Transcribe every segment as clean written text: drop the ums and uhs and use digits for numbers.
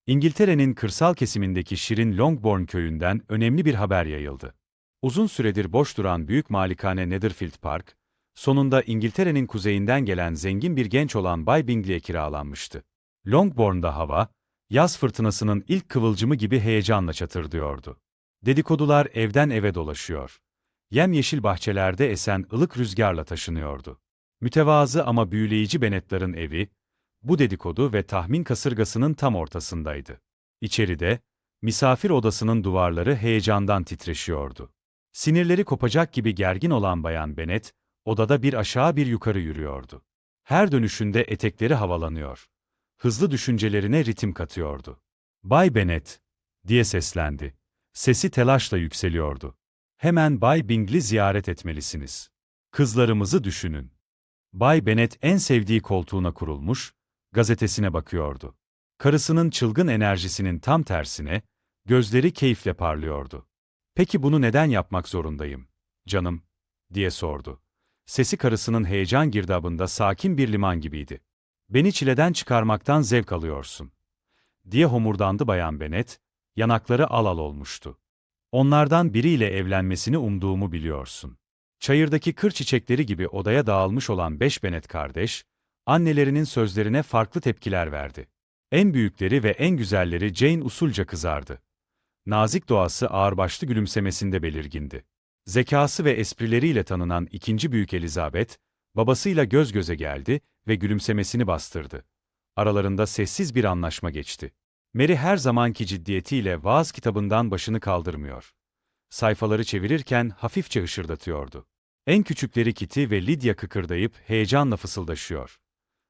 İngiltere'nin kırsal kesimindeki şirin Longbourn köyünden önemli bir haber yayıldı. Uzun süredir boş duran büyük malikane Netherfield Park, sonunda İngiltere'nin kuzeyinden gelen zengin bir genç olan Bay Bingley'e kiralanmıştı. Longbourn'da hava, yaz fırtınasının ilk kıvılcımı gibi heyecanla çatırdıyordu. Dedikodular evden eve dolaşıyor. Yemyeşil bahçelerde esen ılık rüzgarla taşınıyordu. Mütevazı ama büyüleyici Bennet'ların evi, bu dedikodu ve tahmin kasırgasının tam ortasındaydı. İçeride, misafir odasının duvarları heyecandan titreşiyordu. Sinirleri kopacak gibi gergin olan Bayan Bennet, odada bir aşağı bir yukarı yürüyordu. Her dönüşünde etekleri havalanıyor. Hızlı düşüncelerine ritim katıyordu. "Bay Bennet," diye seslendi. Sesi telaşla yükseliyordu. "Hemen Bay Bingley ziyaret etmelisiniz. Kızlarımızı düşünün." Bay Bennet en sevdiği koltuğuna kurulmuş, gazetesine bakıyordu. Karısının çılgın enerjisinin tam tersine, gözleri keyifle parlıyordu. "Peki bunu neden yapmak zorundayım, canım?" diye sordu. Sesi karısının heyecan girdabında sakin bir liman gibiydi. "Beni çileden çıkarmaktan zevk alıyorsun," diye homurdandı Bayan Bennet, yanakları al al olmuştu. "Onlardan biriyle evlenmesini umduğumu biliyorsun." Çayırdaki kır çiçekleri gibi odaya dağılmış olan 5 Bennet kardeş, annelerinin sözlerine farklı tepkiler verdi. En büyükleri ve en güzelleri Jane usulca kızardı. Nazik doğası ağırbaşlı gülümsemesinde belirgindi. Zekası ve esprileriyle tanınan ikinci büyük Elizabeth, babasıyla göz göze geldi ve gülümsemesini bastırdı. Aralarında sessiz bir anlaşma geçti. Mary her zamanki ciddiyetiyle vaaz kitabından başını kaldırmıyor. Sayfaları çevirirken hafifçe hışırdatıyordu. En küçükleri Kitty ve Lydia kıkırdayıp heyecanla fısıldaşıyor.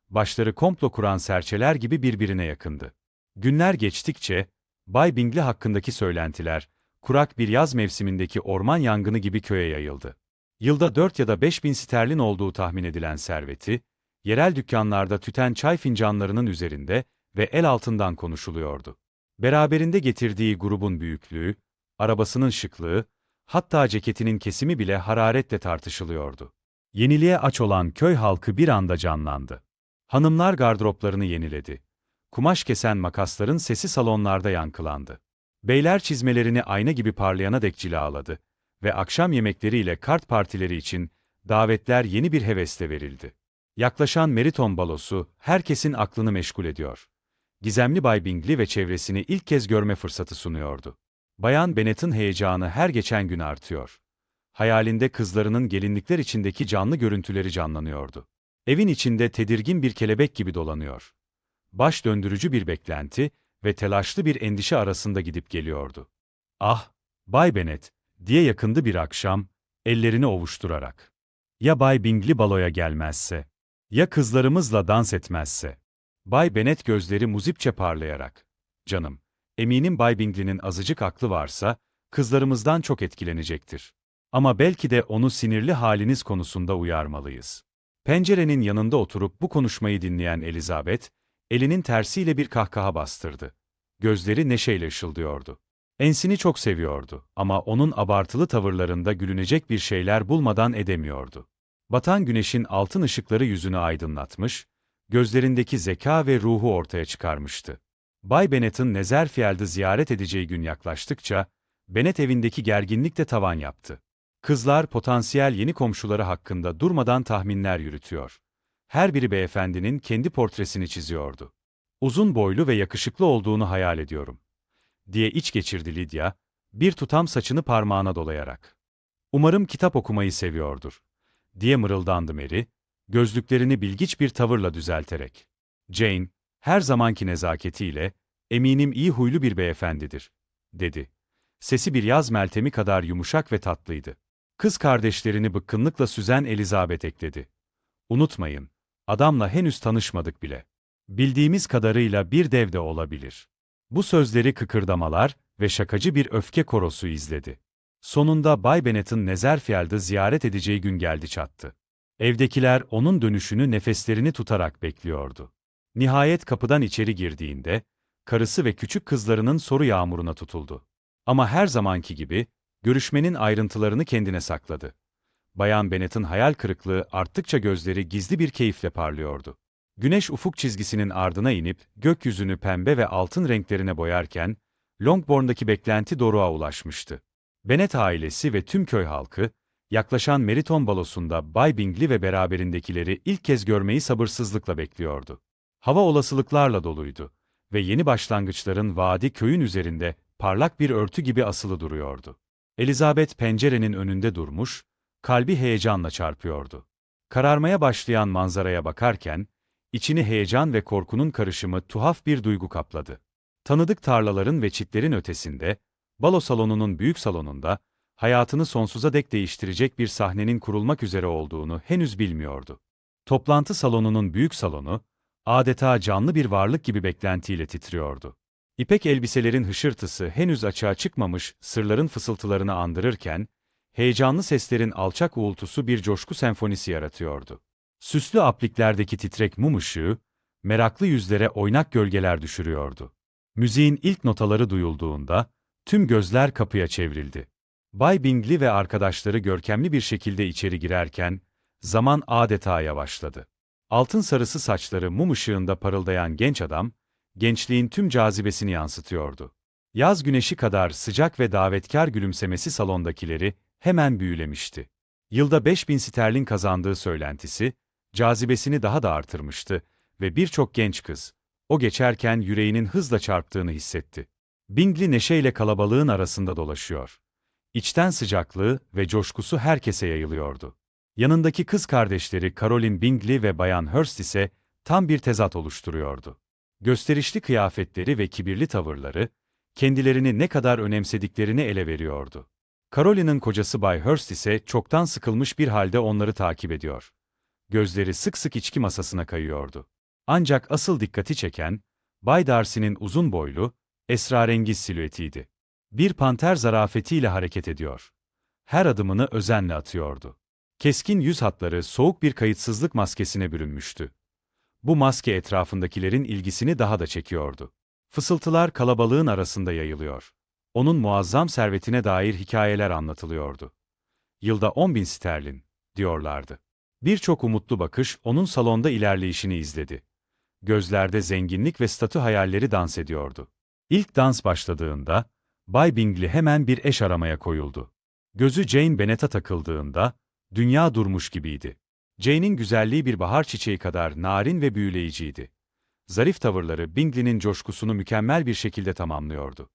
Başları komplo kuran serçeler gibi birbirine yakındı. Günler geçtikçe, Bay Bingley hakkındaki söylentiler, kurak bir yaz mevsimindeki orman yangını gibi köye yayıldı. Yılda 4 ya da 5 bin sterlin olduğu tahmin edilen serveti, yerel dükkanlarda tüten çay fincanlarının üzerinde ve el altından konuşuluyordu. Beraberinde getirdiği grubun büyüklüğü, arabasının şıklığı, hatta ceketinin kesimi bile hararetle tartışılıyordu. Yeniliğe aç olan köy halkı bir anda canlandı. Hanımlar gardıroplarını yeniledi. Kumaş kesen makasların sesi salonlarda yankılandı. Beyler çizmelerini ayna gibi parlayana dek cilaladı ve akşam yemekleriyle kart partileri için davetler yeni bir hevesle verildi. Yaklaşan Meriton balosu herkesin aklını meşgul ediyor. Gizemli Bay Bingley ve çevresini ilk kez görme fırsatı sunuyordu. Bayan Bennet'in heyecanı her geçen gün artıyor. Hayalinde kızlarının gelinlikler içindeki canlı görüntüleri canlanıyordu. Evin içinde tedirgin bir kelebek gibi dolanıyor. Baş döndürücü bir beklenti ve telaşlı bir endişe arasında gidip geliyordu. "Ah, Bay Bennet," diye yakındı bir akşam, ellerini ovuşturarak. "Ya Bay Bingley baloya gelmezse? Ya kızlarımızla dans etmezse?" Bay Bennet gözleri muzipçe parlayarak, "Canım, eminim Bay Bingley'nin azıcık aklı varsa, kızlarımızdan çok etkilenecektir. Ama belki de onu sinirli haliniz konusunda uyarmalıyız." Pencerenin yanında oturup bu konuşmayı dinleyen Elizabeth, elinin tersiyle bir kahkaha bastırdı. Gözleri neşeyle ışıldıyordu. Ensini çok seviyordu ama onun abartılı tavırlarında gülünecek bir şeyler bulmadan edemiyordu. Batan güneşin altın ışıkları yüzünü aydınlatmış, gözlerindeki zeka ve ruhu ortaya çıkarmıştı. Bay Bennet'in Netherfield'ı ziyaret edeceği gün yaklaştıkça, Bennet evindeki gerginlik de tavan yaptı. Kızlar potansiyel yeni komşuları hakkında durmadan tahminler yürütüyor. Her biri beyefendinin kendi portresini çiziyordu. "Uzun boylu ve yakışıklı olduğunu hayal ediyorum," diye iç geçirdi Lydia, bir tutam saçını parmağına dolayarak. "Umarım kitap okumayı seviyordur," diye mırıldandı Mary, gözlüklerini bilgiç bir tavırla düzelterek. "Jane, her zamanki nezaketiyle, eminim iyi huylu bir beyefendidir," dedi. Sesi bir yaz meltemi kadar yumuşak ve tatlıydı. Kız kardeşlerini bıkkınlıkla süzen Elizabeth ekledi. "Unutmayın, adamla henüz tanışmadık bile. Bildiğimiz kadarıyla bir dev de olabilir." Bu sözleri kıkırdamalar ve şakacı bir öfke korosu izledi. Sonunda Bay Bennet'in Netherfield'ı ziyaret edeceği gün geldi çattı. Evdekiler onun dönüşünü nefeslerini tutarak bekliyordu. Nihayet kapıdan içeri girdiğinde, karısı ve küçük kızlarının soru yağmuruna tutuldu. Ama her zamanki gibi, görüşmenin ayrıntılarını kendine sakladı. Bayan Bennet'in hayal kırıklığı arttıkça gözleri gizli bir keyifle parlıyordu. Güneş ufuk çizgisinin ardına inip gökyüzünü pembe ve altın renklerine boyarken, Longbourn'daki beklenti doruğa ulaşmıştı. Bennet ailesi ve tüm köy halkı, yaklaşan Meriton balosunda Bay Bingley ve beraberindekileri ilk kez görmeyi sabırsızlıkla bekliyordu. Hava olasılıklarla doluydu ve yeni başlangıçların vaadi köyün üzerinde parlak bir örtü gibi asılı duruyordu. Elizabeth pencerenin önünde durmuş, kalbi heyecanla çarpıyordu. Kararmaya başlayan manzaraya bakarken, içini heyecan ve korkunun karışımı tuhaf bir duygu kapladı. Tanıdık tarlaların ve çitlerin ötesinde, balo salonunun büyük salonunda, hayatını sonsuza dek değiştirecek bir sahnenin kurulmak üzere olduğunu henüz bilmiyordu. Toplantı salonunun büyük salonu, adeta canlı bir varlık gibi beklentiyle titriyordu. İpek elbiselerin hışırtısı henüz açığa çıkmamış sırların fısıltılarını andırırken, heyecanlı seslerin alçak uğultusu bir coşku senfonisi yaratıyordu. Süslü apliklerdeki titrek mum ışığı, meraklı yüzlere oynak gölgeler düşürüyordu. Müziğin ilk notaları duyulduğunda, tüm gözler kapıya çevrildi. Bay Bingley ve arkadaşları görkemli bir şekilde içeri girerken, zaman adeta yavaşladı. Altın sarısı saçları mum ışığında parıldayan genç adam, gençliğin tüm cazibesini yansıtıyordu. Yaz güneşi kadar sıcak ve davetkar gülümsemesi salondakileri hemen büyülemişti. Yılda 5.000 sterlin kazandığı söylentisi, cazibesini daha da artırmıştı ve birçok genç kız, o geçerken yüreğinin hızla çarptığını hissetti. Bingley neşeyle kalabalığın arasında dolaşıyor. İçten sıcaklığı ve coşkusu herkese yayılıyordu. Yanındaki kız kardeşleri Caroline Bingley ve Bayan Hurst ise tam bir tezat oluşturuyordu. Gösterişli kıyafetleri ve kibirli tavırları, kendilerini ne kadar önemsediklerini ele veriyordu. Caroline'ın kocası Bay Hurst ise çoktan sıkılmış bir halde onları takip ediyor. Gözleri sık sık içki masasına kayıyordu. Ancak asıl dikkati çeken, Bay Darcy'nin uzun boylu, esrarengiz silüetiydi. Bir panter zarafetiyle hareket ediyor. Her adımını özenle atıyordu. Keskin yüz hatları soğuk bir kayıtsızlık maskesine bürünmüştü. Bu maske etrafındakilerin ilgisini daha da çekiyordu. Fısıltılar kalabalığın arasında yayılıyor. Onun muazzam servetine dair hikayeler anlatılıyordu. Yılda 10.000 sterlin, diyorlardı. Birçok umutlu bakış onun salonda ilerleyişini izledi. Gözlerde zenginlik ve statü hayalleri dans ediyordu. İlk dans başladığında, Bay Bingley hemen bir eş aramaya koyuldu. Gözü Jane Bennet'e takıldığında, dünya durmuş gibiydi. Jane'in güzelliği bir bahar çiçeği kadar narin ve büyüleyiciydi. Zarif tavırları Bingley'nin coşkusunu mükemmel bir şekilde tamamlıyordu.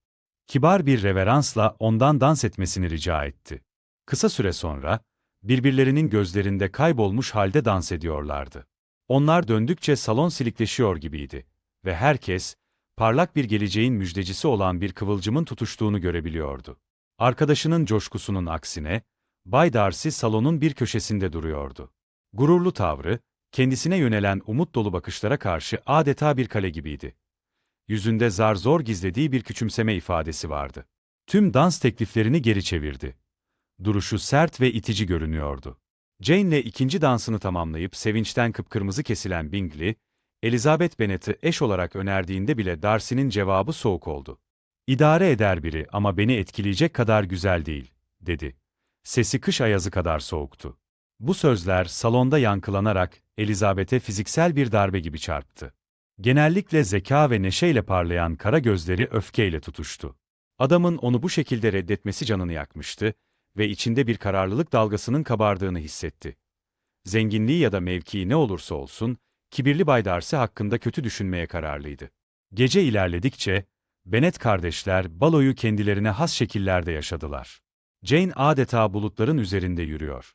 Kibar bir reveransla ondan dans etmesini rica etti. Kısa süre sonra, birbirlerinin gözlerinde kaybolmuş halde dans ediyorlardı. Onlar döndükçe salon silikleşiyor gibiydi ve herkes, parlak bir geleceğin müjdecisi olan bir kıvılcımın tutuştuğunu görebiliyordu. Arkadaşının coşkusunun aksine, Bay Darcy salonun bir köşesinde duruyordu. Gururlu tavrı, kendisine yönelen umut dolu bakışlara karşı adeta bir kale gibiydi. Yüzünde zar zor gizlediği bir küçümseme ifadesi vardı. Tüm dans tekliflerini geri çevirdi. Duruşu sert ve itici görünüyordu. Jane'le ikinci dansını tamamlayıp sevinçten kıpkırmızı kesilen Bingley, Elizabeth Bennet'i eş olarak önerdiğinde bile Darcy'nin cevabı soğuk oldu. "İdare eder biri ama beni etkileyecek kadar güzel değil," dedi. Sesi kış ayazı kadar soğuktu. Bu sözler salonda yankılanarak Elizabeth'e fiziksel bir darbe gibi çarptı. Genellikle zeka ve neşeyle parlayan kara gözleri öfkeyle tutuştu. Adamın onu bu şekilde reddetmesi canını yakmıştı ve içinde bir kararlılık dalgasının kabardığını hissetti. Zenginliği ya da mevkii ne olursa olsun, kibirli Bay Darcy hakkında kötü düşünmeye kararlıydı. Gece ilerledikçe, Bennet kardeşler baloyu kendilerine has şekillerde yaşadılar. Jane adeta bulutların üzerinde yürüyor.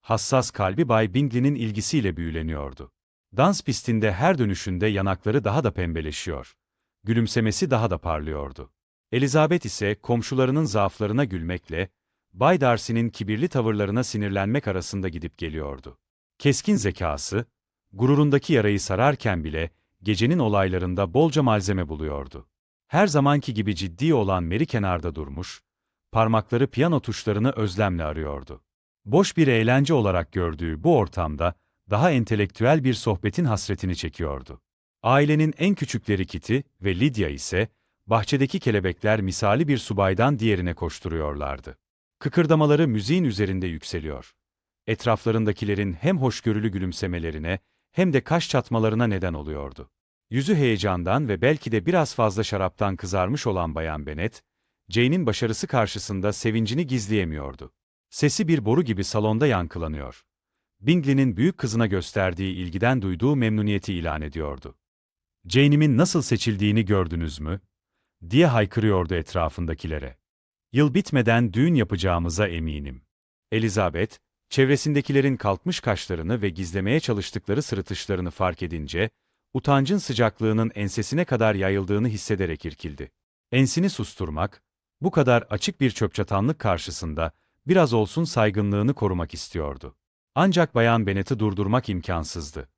Hassas kalbi Bay Bingley'nin ilgisiyle büyüleniyordu. Dans pistinde her dönüşünde yanakları daha da pembeleşiyor. Gülümsemesi daha da parlıyordu. Elizabeth ise komşularının zaaflarına gülmekle, Bay Darcy'nin kibirli tavırlarına sinirlenmek arasında gidip geliyordu. Keskin zekası, gururundaki yarayı sararken bile, gecenin olaylarında bolca malzeme buluyordu. Her zamanki gibi ciddi olan Mary kenarda durmuş, parmakları piyano tuşlarını özlemle arıyordu. Boş bir eğlence olarak gördüğü bu ortamda, daha entelektüel bir sohbetin hasretini çekiyordu. Ailenin en küçükleri Kitty ve Lydia ise, bahçedeki kelebekler misali bir subaydan diğerine koşturuyorlardı. Kıkırdamaları müziğin üzerinde yükseliyor. Etraflarındakilerin hem hoşgörülü gülümsemelerine, hem de kaş çatmalarına neden oluyordu. Yüzü heyecandan ve belki de biraz fazla şaraptan kızarmış olan Bayan Bennet, Jane'in başarısı karşısında sevincini gizleyemiyordu. Sesi bir boru gibi salonda yankılanıyor. Bingley'nin büyük kızına gösterdiği ilgiden duyduğu memnuniyeti ilan ediyordu. "Jane'imin nasıl seçildiğini gördünüz mü?" diye haykırıyordu etrafındakilere. "Yıl bitmeden düğün yapacağımıza eminim." Elizabeth, çevresindekilerin kalkmış kaşlarını ve gizlemeye çalıştıkları sırıtışlarını fark edince, utancın sıcaklığının ensesine kadar yayıldığını hissederek irkildi. Ensini susturmak, bu kadar açık bir çöpçatanlık karşısında biraz olsun saygınlığını korumak istiyordu. Ancak Bayan Bennet'i durdurmak imkansızdı.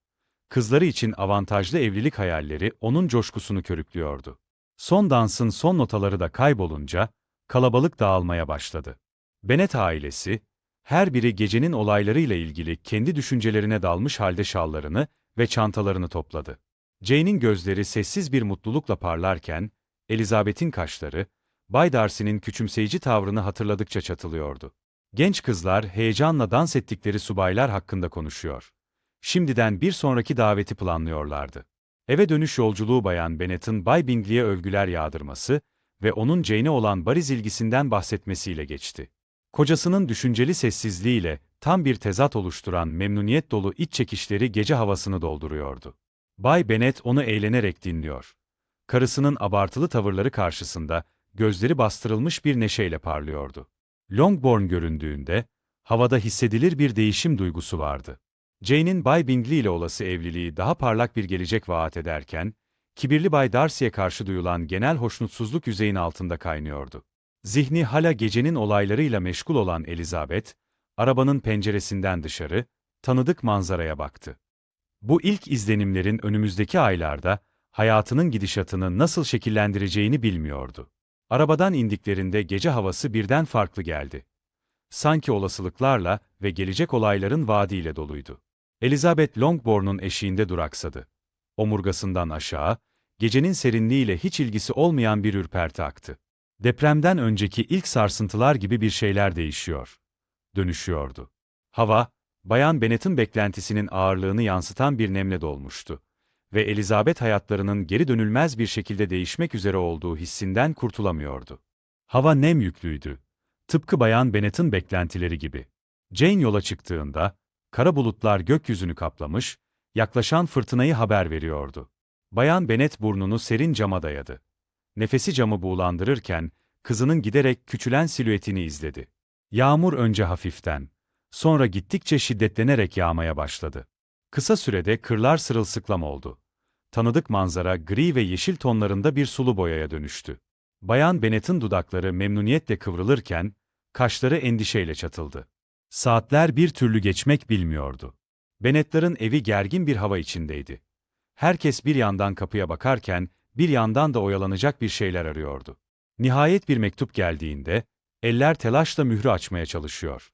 Kızları için avantajlı evlilik hayalleri onun coşkusunu körüklüyordu. Son dansın son notaları da kaybolunca, kalabalık dağılmaya başladı. Bennet ailesi, her biri gecenin olaylarıyla ilgili kendi düşüncelerine dalmış halde şallarını ve çantalarını topladı. Jane'in gözleri sessiz bir mutlulukla parlarken, Elizabeth'in kaşları, Bay Darcy'nin küçümseyici tavrını hatırladıkça çatılıyordu. Genç kızlar heyecanla dans ettikleri subaylar hakkında konuşuyor. Şimdiden bir sonraki daveti planlıyorlardı. Eve dönüş yolculuğu Bayan Bennet'in Bay Bingley'e övgüler yağdırması ve onun Jane'e olan bariz ilgisinden bahsetmesiyle geçti. Kocasının düşünceli sessizliğiyle tam bir tezat oluşturan memnuniyet dolu iç çekişleri gece havasını dolduruyordu. Bay Bennet onu eğlenerek dinliyor. Karısının abartılı tavırları karşısında gözleri bastırılmış bir neşeyle parlıyordu. Longbourn göründüğünde havada hissedilir bir değişim duygusu vardı. Jane'in Bay Bingley ile olası evliliği daha parlak bir gelecek vaat ederken, kibirli Bay Darcy'ye karşı duyulan genel hoşnutsuzluk yüzeyin altında kaynıyordu. Zihni hala gecenin olaylarıyla meşgul olan Elizabeth, arabanın penceresinden dışarı, tanıdık manzaraya baktı. Bu ilk izlenimlerin önümüzdeki aylarda, hayatının gidişatını nasıl şekillendireceğini bilmiyordu. Arabadan indiklerinde gece havası birden farklı geldi. Sanki olasılıklarla ve gelecek olayların vaadiyle doluydu. Elizabeth Longbourn'un eşiğinde duraksadı. Omurgasından aşağı, gecenin serinliğiyle hiç ilgisi olmayan bir ürperti aktı. Depremden önceki ilk sarsıntılar gibi bir şeyler değişiyor, dönüşüyordu. Hava, Bayan Bennet'in beklentisinin ağırlığını yansıtan bir nemle dolmuştu ve Elizabeth hayatlarının geri dönülmez bir şekilde değişmek üzere olduğu hissinden kurtulamıyordu. Hava nem yüklüydü. Tıpkı Bayan Bennet'in beklentileri gibi. Jane yola çıktığında, kara bulutlar gökyüzünü kaplamış, yaklaşan fırtınayı haber veriyordu. Bayan Bennet burnunu serin cama dayadı. Nefesi camı buğulandırırken, kızının giderek küçülen silüetini izledi. Yağmur önce hafiften, sonra gittikçe şiddetlenerek yağmaya başladı. Kısa sürede kırlar sırılsıklam oldu. Tanıdık manzara gri ve yeşil tonlarında bir sulu boyaya dönüştü. Bayan Bennet'in dudakları memnuniyetle kıvrılırken, kaşları endişeyle çatıldı. Saatler bir türlü geçmek bilmiyordu. Bennet'lerin evi gergin bir hava içindeydi. Herkes bir yandan kapıya bakarken, bir yandan da oyalanacak bir şeyler arıyordu. Nihayet bir mektup geldiğinde, eller telaşla mührü açmaya çalışıyor.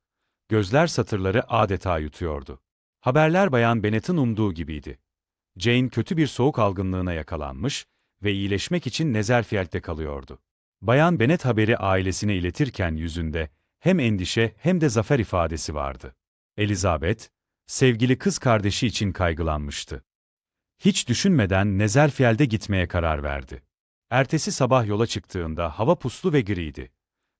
Gözler satırları adeta yutuyordu. Haberler Bayan Bennet'in umduğu gibiydi. Jane kötü bir soğuk algınlığına yakalanmış ve iyileşmek için Netherfield'de kalıyordu. Bayan Bennet haberi ailesine iletirken yüzünde hem endişe hem de zafer ifadesi vardı. Elizabeth, sevgili kız kardeşi için kaygılanmıştı. Hiç düşünmeden Netherfield'e gitmeye karar verdi. Ertesi sabah yola çıktığında hava puslu ve griydi.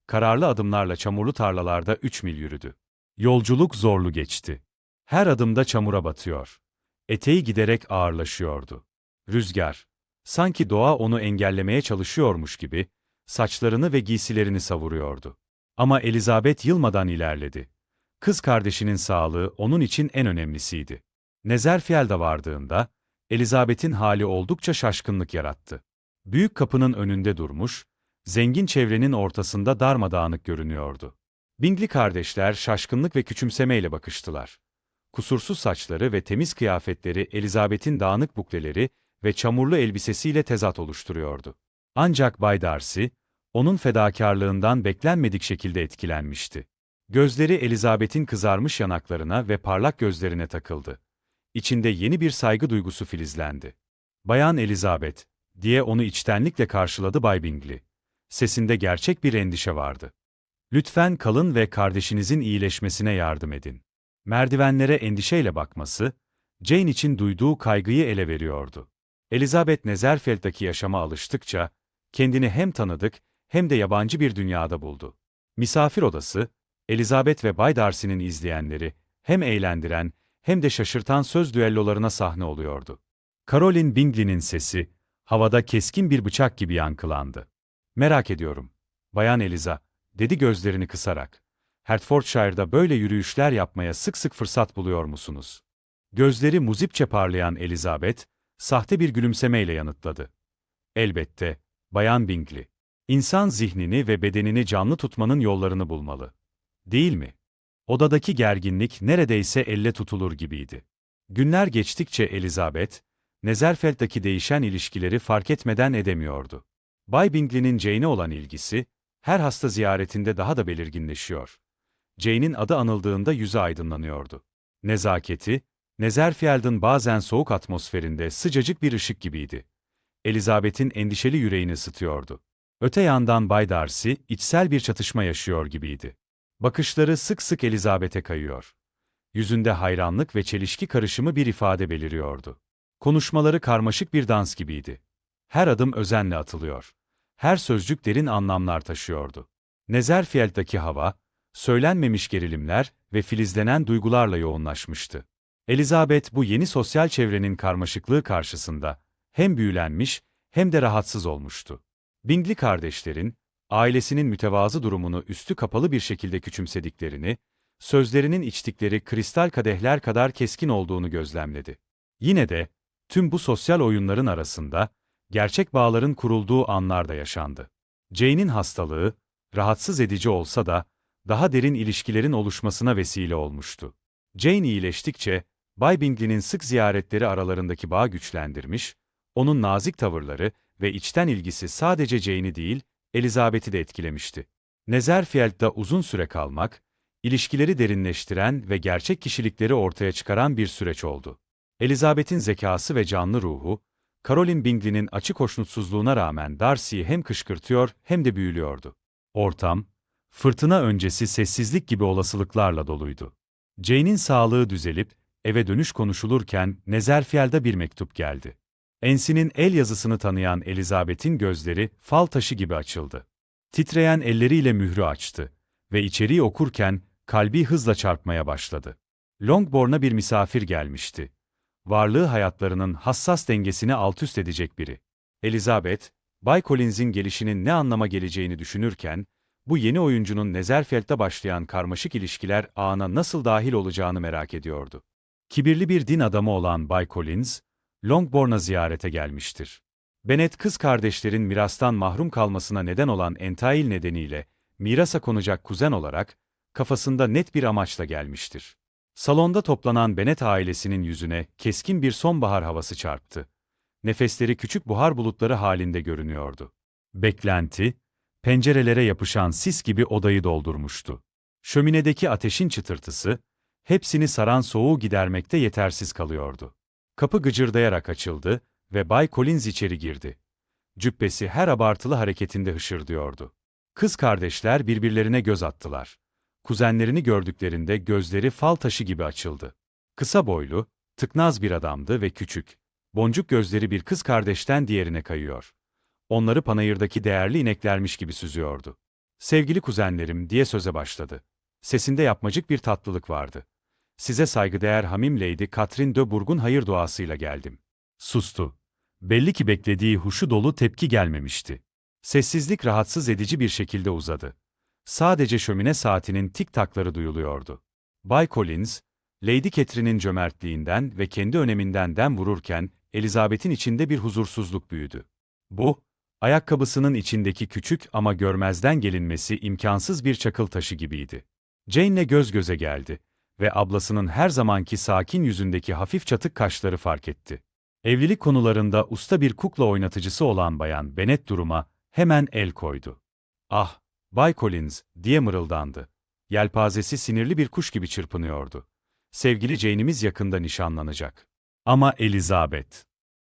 Kararlı adımlarla çamurlu tarlalarda 3 mil yürüdü. Yolculuk zorlu geçti. Her adımda çamura batıyor. Eteği giderek ağırlaşıyordu. Rüzgar, sanki doğa onu engellemeye çalışıyormuş gibi, saçlarını ve giysilerini savuruyordu. Ama Elizabeth yılmadan ilerledi. Kız kardeşinin sağlığı onun için en önemlisiydi. Netherfield'a vardığında, Elizabeth'in hali oldukça şaşkınlık yarattı. Büyük kapının önünde durmuş, zengin çevrenin ortasında darmadağınık görünüyordu. Bingley kardeşler şaşkınlık ve küçümsemeyle bakıştılar. Kusursuz saçları ve temiz kıyafetleri Elizabeth'in dağınık bukleleri ve çamurlu elbisesiyle tezat oluşturuyordu. Ancak Bay Darcy, onun fedakarlığından beklenmedik şekilde etkilenmişti. Gözleri Elizabeth'in kızarmış yanaklarına ve parlak gözlerine takıldı. İçinde yeni bir saygı duygusu filizlendi. "Bayan Elizabeth," diye onu içtenlikle karşıladı Bay Bingley. Sesinde gerçek bir endişe vardı. "Lütfen kalın ve kardeşinizin iyileşmesine yardım edin." Merdivenlere endişeyle bakması, Jane için duyduğu kaygıyı ele veriyordu. Elizabeth Netherfield'daki yaşama alıştıkça, kendini hem tanıdık hem de yabancı bir dünyada buldu. Misafir odası, Elizabeth ve Bay Darcy'nin izleyenleri, hem eğlendiren hem de şaşırtan söz düellolarına sahne oluyordu. Caroline Bingley'nin sesi, havada keskin bir bıçak gibi yankılandı. "Merak ediyorum, Bayan Eliza," dedi gözlerini kısarak. "Hertfordshire'da böyle yürüyüşler yapmaya sık sık fırsat buluyor musunuz?" Gözleri muzipçe parlayan Elizabeth, sahte bir gülümsemeyle yanıtladı. "Elbette, Bayan Bingley. İnsan zihnini ve bedenini canlı tutmanın yollarını bulmalı. Değil mi?" Odadaki gerginlik neredeyse elle tutulur gibiydi. Günler geçtikçe Elizabeth, Netherfield'daki değişen ilişkileri fark etmeden edemiyordu. Bay Bingley'nin Jane'e olan ilgisi, her hasta ziyaretinde daha da belirginleşiyor. Jane'in adı anıldığında yüzü aydınlanıyordu. Nezaketi, Netherfield'ın bazen soğuk atmosferinde sıcacık bir ışık gibiydi. Elizabeth'in endişeli yüreğini ısıtıyordu. Öte yandan Bay Darcy, içsel bir çatışma yaşıyor gibiydi. Bakışları sık sık Elizabeth'e kayıyor. Yüzünde hayranlık ve çelişki karışımı bir ifade beliriyordu. Konuşmaları karmaşık bir dans gibiydi. Her adım özenle atılıyor. Her sözcük derin anlamlar taşıyordu. Netherfield'daki hava, söylenmemiş gerilimler ve filizlenen duygularla yoğunlaşmıştı. Elizabeth bu yeni sosyal çevrenin karmaşıklığı karşısında hem büyülenmiş hem de rahatsız olmuştu. Bingley kardeşlerin, ailesinin mütevazı durumunu üstü kapalı bir şekilde küçümsediklerini, sözlerinin içtikleri kristal kadehler kadar keskin olduğunu gözlemledi. Yine de, tüm bu sosyal oyunların arasında, gerçek bağların kurulduğu anlar da yaşandı. Jane'in hastalığı, rahatsız edici olsa da, daha derin ilişkilerin oluşmasına vesile olmuştu. Jane iyileştikçe, Bay Bingley'nin sık ziyaretleri aralarındaki bağı güçlendirmiş, onun nazik tavırları ve içten ilgisi sadece Jane'i değil, Elizabeth'i de etkilemişti. Netherfield'da uzun süre kalmak, ilişkileri derinleştiren ve gerçek kişilikleri ortaya çıkaran bir süreç oldu. Elizabeth'in zekası ve canlı ruhu, Caroline Bingley'nin açık hoşnutsuzluğuna rağmen Darcy'yi hem kışkırtıyor hem de büyülüyordu. Ortam, fırtına öncesi sessizlik gibi olasılıklarla doluydu. Jane'in sağlığı düzelip, eve dönüş konuşulurken Netherfield'a bir mektup geldi. Ensin'in el yazısını tanıyan Elizabeth'in gözleri fal taşı gibi açıldı. Titreyen elleriyle mührü açtı ve içeriği okurken kalbi hızla çarpmaya başladı. Longbourn'a bir misafir gelmişti. Varlığı hayatlarının hassas dengesini altüst edecek biri. Elizabeth, Bay Collins'in gelişinin ne anlama geleceğini düşünürken, bu yeni oyuncunun Netherfield'da başlayan karmaşık ilişkiler ağına nasıl dahil olacağını merak ediyordu. Kibirli bir din adamı olan Bay Collins, Longbourn'a ziyarete gelmiştir. Bennet kız kardeşlerin mirastan mahrum kalmasına neden olan entail nedeniyle, mirasa konacak kuzen olarak, kafasında net bir amaçla gelmiştir. Salonda toplanan Bennet ailesinin yüzüne keskin bir sonbahar havası çarptı. Nefesleri küçük buhar bulutları halinde görünüyordu. Beklenti, pencerelere yapışan sis gibi odayı doldurmuştu. Şöminedeki ateşin çıtırtısı, hepsini saran soğuğu gidermekte yetersiz kalıyordu. Kapı gıcırdayarak açıldı ve Bay Collins içeri girdi. Cübbesi her abartılı hareketinde hışırdıyordu. Kız kardeşler birbirlerine göz attılar. Kuzenlerini gördüklerinde gözleri fal taşı gibi açıldı. Kısa boylu, tıknaz bir adamdı ve küçük, boncuk gözleri bir kız kardeşten diğerine kayıyor. Onları panayırdaki değerli ineklermiş gibi süzüyordu. "Sevgili kuzenlerim," diye söze başladı. Sesinde yapmacık bir tatlılık vardı. "Size saygıdeğer hamim Lady Catherine de Bourgh'un hayır duasıyla geldim." Sustu. Belli ki beklediği huşu dolu tepki gelmemişti. Sessizlik rahatsız edici bir şekilde uzadı. Sadece şömine saatinin tik takları duyuluyordu. Bay Collins, Lady Catherine'in cömertliğinden ve kendi öneminden dem vururken, Elizabeth'in içinde bir huzursuzluk büyüdü. Bu, ayakkabısının içindeki küçük ama görmezden gelinmesi imkansız bir çakıl taşı gibiydi. Jane'le göz göze geldi ve ablasının her zamanki sakin yüzündeki hafif çatık kaşları fark etti. Evlilik konularında usta bir kukla oynatıcısı olan Bayan Bennet duruma hemen el koydu. "Ah, Bay Collins," diye mırıldandı. Yelpazesi sinirli bir kuş gibi çırpınıyordu. "Sevgili Jane'imiz yakında nişanlanacak. Ama Elizabeth.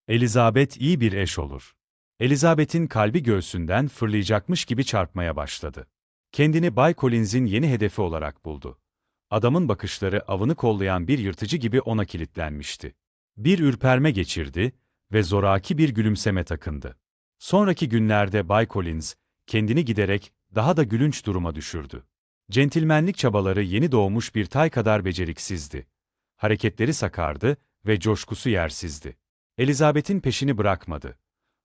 Elizabeth iyi bir eş olur." Elizabeth'in kalbi göğsünden fırlayacakmış gibi çarpmaya başladı. Kendini Bay Collins'in yeni hedefi olarak buldu. Adamın bakışları avını kollayan bir yırtıcı gibi ona kilitlenmişti. Bir ürperme geçirdi ve zoraki bir gülümseme takındı. Sonraki günlerde Bay Collins, kendini giderek daha da gülünç duruma düşürdü. Centilmenlik çabaları yeni doğmuş bir tay kadar beceriksizdi. Hareketleri sakardı ve coşkusu yersizdi. Elizabeth'in peşini bırakmadı.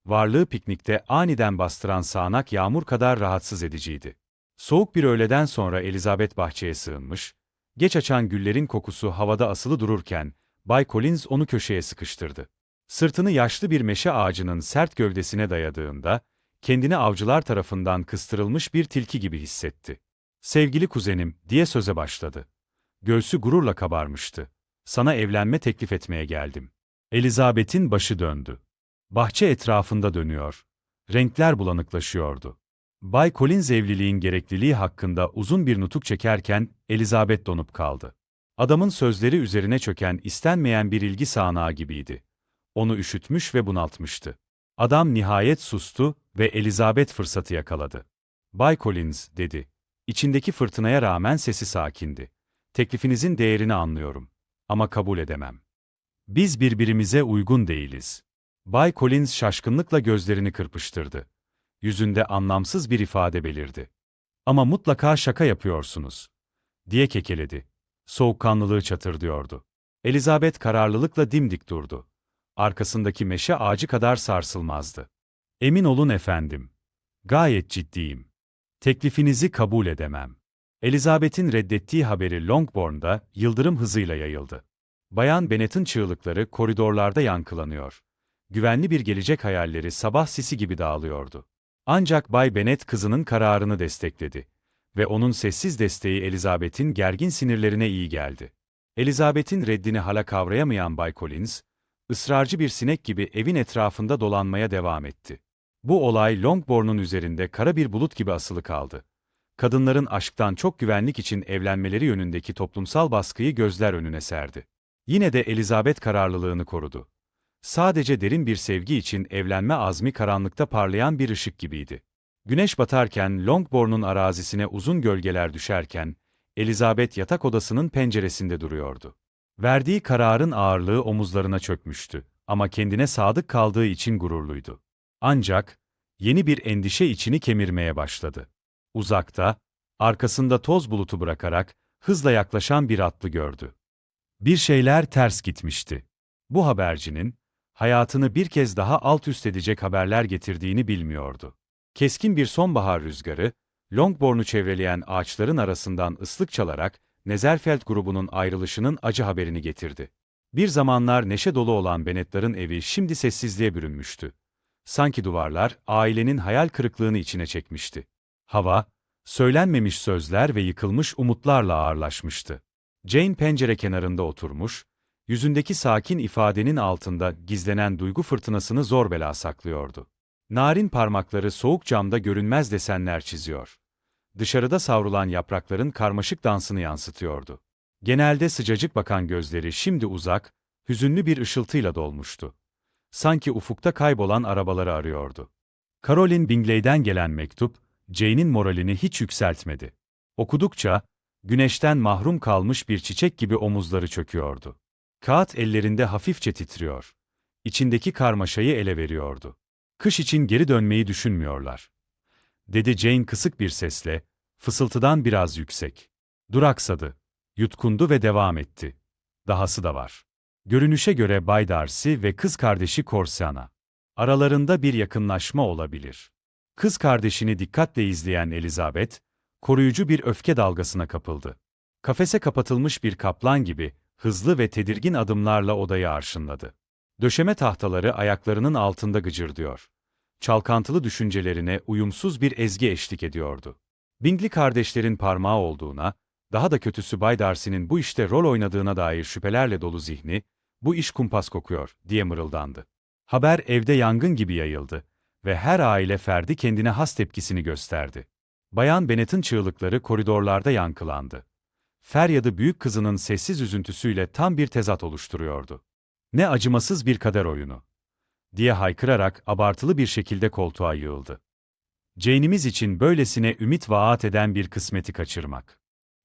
Varlığı piknikte aniden bastıran sağanak yağmur kadar rahatsız ediciydi. Soğuk bir öğleden sonra Elizabeth bahçeye sığınmış, geç açan güllerin kokusu havada asılı dururken, Bay Collins onu köşeye sıkıştırdı. Sırtını yaşlı bir meşe ağacının sert gövdesine dayadığında, kendini avcılar tarafından kıstırılmış bir tilki gibi hissetti. "Sevgili kuzenim," diye söze başladı. Göğsü gururla kabarmıştı. "Sana evlenme teklif etmeye geldim." Elizabeth'in başı döndü. Bahçe etrafında dönüyor. Renkler bulanıklaşıyordu. Bay Collins evliliğin gerekliliği hakkında uzun bir nutuk çekerken Elizabeth donup kaldı. Adamın sözleri üzerine çöken istenmeyen bir ilgi sağanağı gibiydi. Onu üşütmüş ve bunaltmıştı. Adam nihayet sustu ve Elizabeth fırsatı yakaladı. "Bay Collins," dedi. İçindeki fırtınaya rağmen sesi sakindi. "Teklifinizin değerini anlıyorum. Ama kabul edemem. Biz birbirimize uygun değiliz." Bay Collins şaşkınlıkla gözlerini kırpıştırdı. Yüzünde anlamsız bir ifade belirdi. "Ama mutlaka şaka yapıyorsunuz," diye kekeledi. Soğukkanlılığı çatırdıyordu. Elizabeth kararlılıkla dimdik durdu. Arkasındaki meşe ağacı kadar sarsılmazdı. "Emin olun efendim. Gayet ciddiyim. Teklifinizi kabul edemem." Elizabeth'in reddettiği haberi Longbourn'da yıldırım hızıyla yayıldı. Bayan Bennet'in çığlıkları koridorlarda yankılanıyor. Güvenli bir gelecek hayalleri sabah sisi gibi dağılıyordu. Ancak Bay Bennet kızının kararını destekledi. Ve onun sessiz desteği Elizabeth'in gergin sinirlerine iyi geldi. Elizabeth'in reddini hala kavrayamayan Bay Collins, ısrarcı bir sinek gibi evin etrafında dolanmaya devam etti. Bu olay Longbourn'un üzerinde kara bir bulut gibi asılı kaldı. Kadınların aşktan çok güvenlik için evlenmeleri yönündeki toplumsal baskıyı gözler önüne serdi. Yine de Elizabeth kararlılığını korudu. Sadece derin bir sevgi için evlenme azmi karanlıkta parlayan bir ışık gibiydi. Güneş batarken Longbourn'un arazisine uzun gölgeler düşerken, Elizabeth yatak odasının penceresinde duruyordu. Verdiği kararın ağırlığı omuzlarına çökmüştü ama kendine sadık kaldığı için gururluydu. Ancak, yeni bir endişe içini kemirmeye başladı. Uzakta, arkasında toz bulutu bırakarak, hızla yaklaşan bir atlı gördü. Bir şeyler ters gitmişti. Bu habercinin, hayatını bir kez daha alt üst edecek haberler getirdiğini bilmiyordu. Keskin bir sonbahar rüzgarı, Longbourn'u çevreleyen ağaçların arasından ıslık çalarak, Netherfield grubunun ayrılışının acı haberini getirdi. Bir zamanlar neşe dolu olan Bennet'ların evi şimdi sessizliğe bürünmüştü. Sanki duvarlar, ailenin hayal kırıklığını içine çekmişti. Hava, söylenmemiş sözler ve yıkılmış umutlarla ağırlaşmıştı. Jane pencere kenarında oturmuş, yüzündeki sakin ifadenin altında gizlenen duygu fırtınasını zor bela saklıyordu. Narin parmakları soğuk camda görünmez desenler çiziyor. Dışarıda savrulan yaprakların karmaşık dansını yansıtıyordu. Genelde sıcacık bakan gözleri şimdi uzak, hüzünlü bir ışıltıyla dolmuştu. Sanki ufukta kaybolan arabaları arıyordu. Caroline Bingley'den gelen mektup, Jane'in moralini hiç yükseltmedi. Okudukça, güneşten mahrum kalmış bir çiçek gibi omuzları çöküyordu. Kağıt ellerinde hafifçe titriyor. İçindeki karmaşayı ele veriyordu. "Kış için geri dönmeyi düşünmüyorlar," dedi Jane kısık bir sesle, fısıltıdan biraz yüksek. Duraksadı, yutkundu ve devam etti. "Dahası da var. Görünüşe göre Bay Darcy ve kız kardeşi Corsana. Aralarında bir yakınlaşma olabilir." Kız kardeşini dikkatle izleyen Elizabeth, koruyucu bir öfke dalgasına kapıldı. Kafese kapatılmış bir kaplan gibi, hızlı ve tedirgin adımlarla odayı arşınladı. Döşeme tahtaları ayaklarının altında gıcırdıyor. Çalkantılı düşüncelerine uyumsuz bir ezgi eşlik ediyordu. Bingley kardeşlerin parmağı olduğuna, daha da kötüsü Bay Darcy'nin bu işte rol oynadığına dair şüphelerle dolu zihni, "Bu iş kumpas kokuyor," diye mırıldandı. Haber evde yangın gibi yayıldı ve her aile ferdi kendine has tepkisini gösterdi. Bayan Bennet'in çığlıkları koridorlarda yankılandı. Feryadı büyük kızının sessiz üzüntüsüyle tam bir tezat oluşturuyordu. "Ne acımasız bir kader oyunu," diye haykırarak abartılı bir şekilde koltuğa yığıldı. "Jane'imiz için böylesine ümit vaat eden bir kısmeti kaçırmak."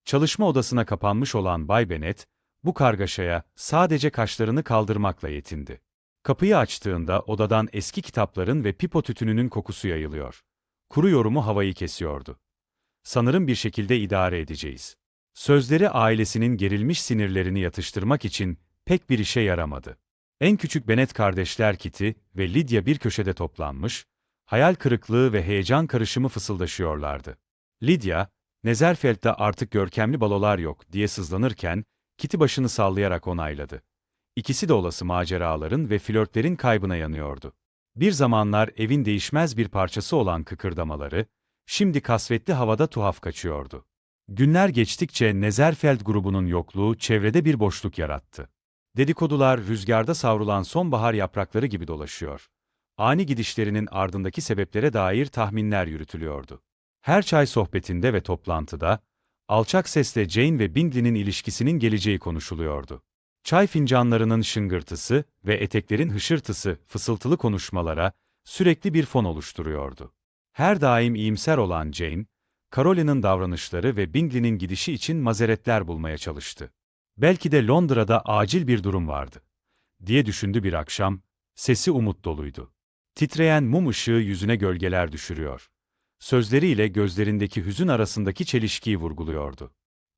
Çalışma odasına kapanmış olan Bay Bennet, Bu kargaşaya sadece kaşlarını kaldırmakla yetindi. Kapıyı açtığında odadan eski kitapların ve pipo tütününün kokusu yayılıyor. Kuru yorumu havayı kesiyordu. Sanırım bir şekilde idare edeceğiz. Sözleri ailesinin gerilmiş sinirlerini yatıştırmak için pek bir işe yaramadı. En küçük Bennet kardeşler Kitty ve Lydia bir köşede toplanmış, hayal kırıklığı ve heyecan karışımı fısıldaşıyorlardı. Lydia, Netherfield'de artık görkemli balolar yok diye sızlanırken, Kitty başını sallayarak onayladı. İkisi de olası maceraların ve flörtlerin kaybına yanıyordu. Bir zamanlar evin değişmez bir parçası olan kıkırdamaları, şimdi kasvetli havada tuhaf kaçıyordu. Günler geçtikçe Netherfield grubunun yokluğu çevrede bir boşluk yarattı. Dedikodular rüzgarda savrulan sonbahar yaprakları gibi dolaşıyor. Ani gidişlerinin ardındaki sebeplere dair tahminler yürütülüyordu. Her çay sohbetinde ve toplantıda, alçak sesle Jane ve Bingley'nin ilişkisinin geleceği konuşuluyordu. Çay fincanlarının şıngırtısı ve eteklerin hışırtısı fısıltılı konuşmalara sürekli bir fon oluşturuyordu. Her daim iyimser olan Jane, Caroline'in davranışları ve Bingley'nin gidişi için mazeretler bulmaya çalıştı. Belki de Londra'da acil bir durum vardı, diye düşündü bir akşam, sesi umut doluydu. Titreyen mum ışığı yüzüne gölgeler düşürüyor. Sözleriyle gözlerindeki hüzün arasındaki çelişkiyi vurguluyordu.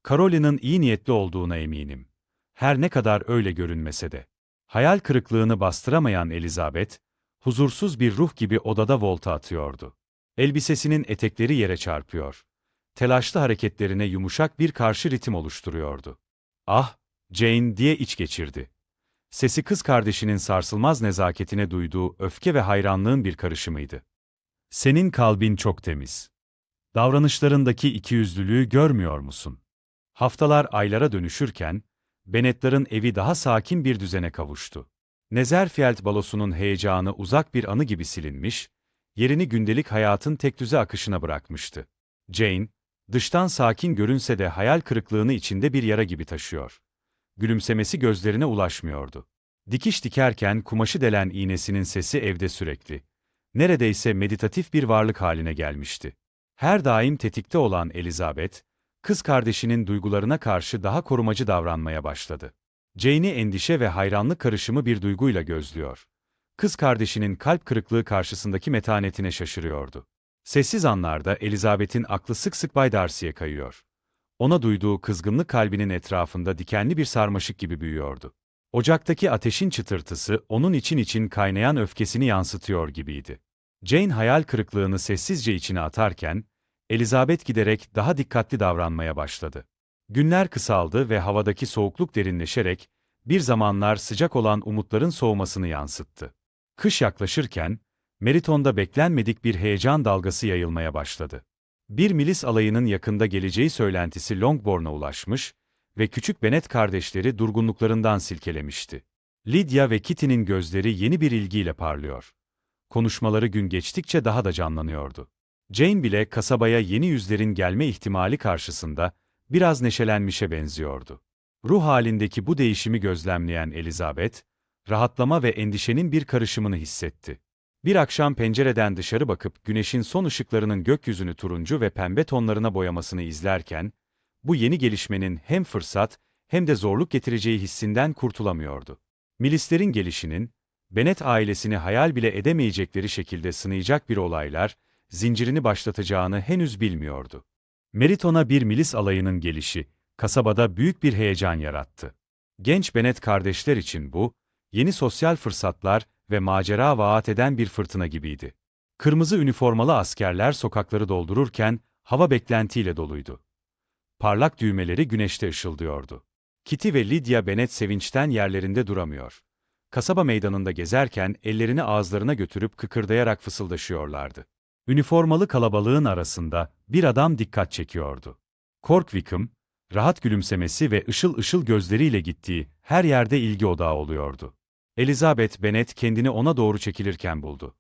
Caroline'in iyi niyetli olduğuna eminim. Her ne kadar öyle görünmese de. Hayal kırıklığını bastıramayan Elizabeth, huzursuz bir ruh gibi odada volta atıyordu. Elbisesinin etekleri yere çarpıyor. Telaşlı hareketlerine yumuşak bir karşı ritim oluşturuyordu. "Ah, Jane" diye iç geçirdi. Sesi kız kardeşinin sarsılmaz nezaketine duyduğu öfke ve hayranlığın bir karışımıydı. "Senin kalbin çok temiz. Davranışlarındaki ikiyüzlülüğü görmüyor musun?" Haftalar aylara dönüşürken, Bennet'lerin evi daha sakin bir düzene kavuştu. Netherfield balosunun heyecanı uzak bir anı gibi silinmiş, yerini gündelik hayatın tekdüze akışına bırakmıştı. Jane, dıştan sakin görünse de hayal kırıklığını içinde bir yara gibi taşıyor. Gülümsemesi gözlerine ulaşmıyordu. Dikiş dikerken kumaşı delen iğnesinin sesi evde sürekli. Neredeyse meditatif bir varlık haline gelmişti. Her daim tetikte olan Elizabeth, kız kardeşinin duygularına karşı daha korumacı davranmaya başladı. Jane'i endişe ve hayranlık karışımı bir duyguyla gözlüyor. Kız kardeşinin kalp kırıklığı karşısındaki metanetine şaşırıyordu. Sessiz anlarda Elizabeth'in aklı sık sık Bay Darcy'ye kayıyor. Ona duyduğu kızgınlık kalbinin etrafında dikenli bir sarmaşık gibi büyüyordu. Ocaktaki ateşin çıtırtısı onun için kaynayan öfkesini yansıtıyor gibiydi. Jane hayal kırıklığını sessizce içine atarken, Elizabeth giderek daha dikkatli davranmaya başladı. Günler kısaldı ve havadaki soğukluk derinleşerek, bir zamanlar sıcak olan umutların soğumasını yansıttı. Kış yaklaşırken, Meryton'da beklenmedik bir heyecan dalgası yayılmaya başladı. Bir milis alayının yakında geleceği söylentisi Longbourn'a ulaşmış ve küçük Bennet kardeşleri durgunluklarından silkelemişti. Lydia ve Kitty'nin gözleri yeni bir ilgiyle parlıyor. Konuşmaları gün geçtikçe daha da canlanıyordu. Jane bile kasabaya yeni yüzlerin gelme ihtimali karşısında biraz neşelenmişe benziyordu. Ruh halindeki bu değişimi gözlemleyen Elizabeth, rahatlama ve endişenin bir karışımını hissetti. Bir akşam pencereden dışarı bakıp güneşin son ışıklarının gökyüzünü turuncu ve pembe tonlarına boyamasını izlerken, bu yeni gelişmenin hem fırsat hem de zorluk getireceği hissinden kurtulamıyordu. Milislerin gelişinin, Bennet ailesini hayal bile edemeyecekleri şekilde sınayacak bir olaylar, zincirini başlatacağını henüz bilmiyordu. Meryton'a bir milis alayının gelişi, kasabada büyük bir heyecan yarattı. Genç Bennet kardeşler için bu, yeni sosyal fırsatlar ve macera vaat eden bir fırtına gibiydi. Kırmızı üniformalı askerler sokakları doldururken, hava beklentiyle doluydu. Parlak düğmeleri güneşte ışıldıyordu. Kitty ve Lydia Bennet sevinçten yerlerinde duramıyor. Kasaba meydanında gezerken ellerini ağızlarına götürüp kıkırdayarak fısıldaşıyorlardı. Üniformalı kalabalığın arasında bir adam dikkat çekiyordu. Cork Wickham, rahat gülümsemesi ve ışıl ışıl gözleriyle gittiği her yerde ilgi odağı oluyordu. Elizabeth Bennet kendini ona doğru çekilirken buldu.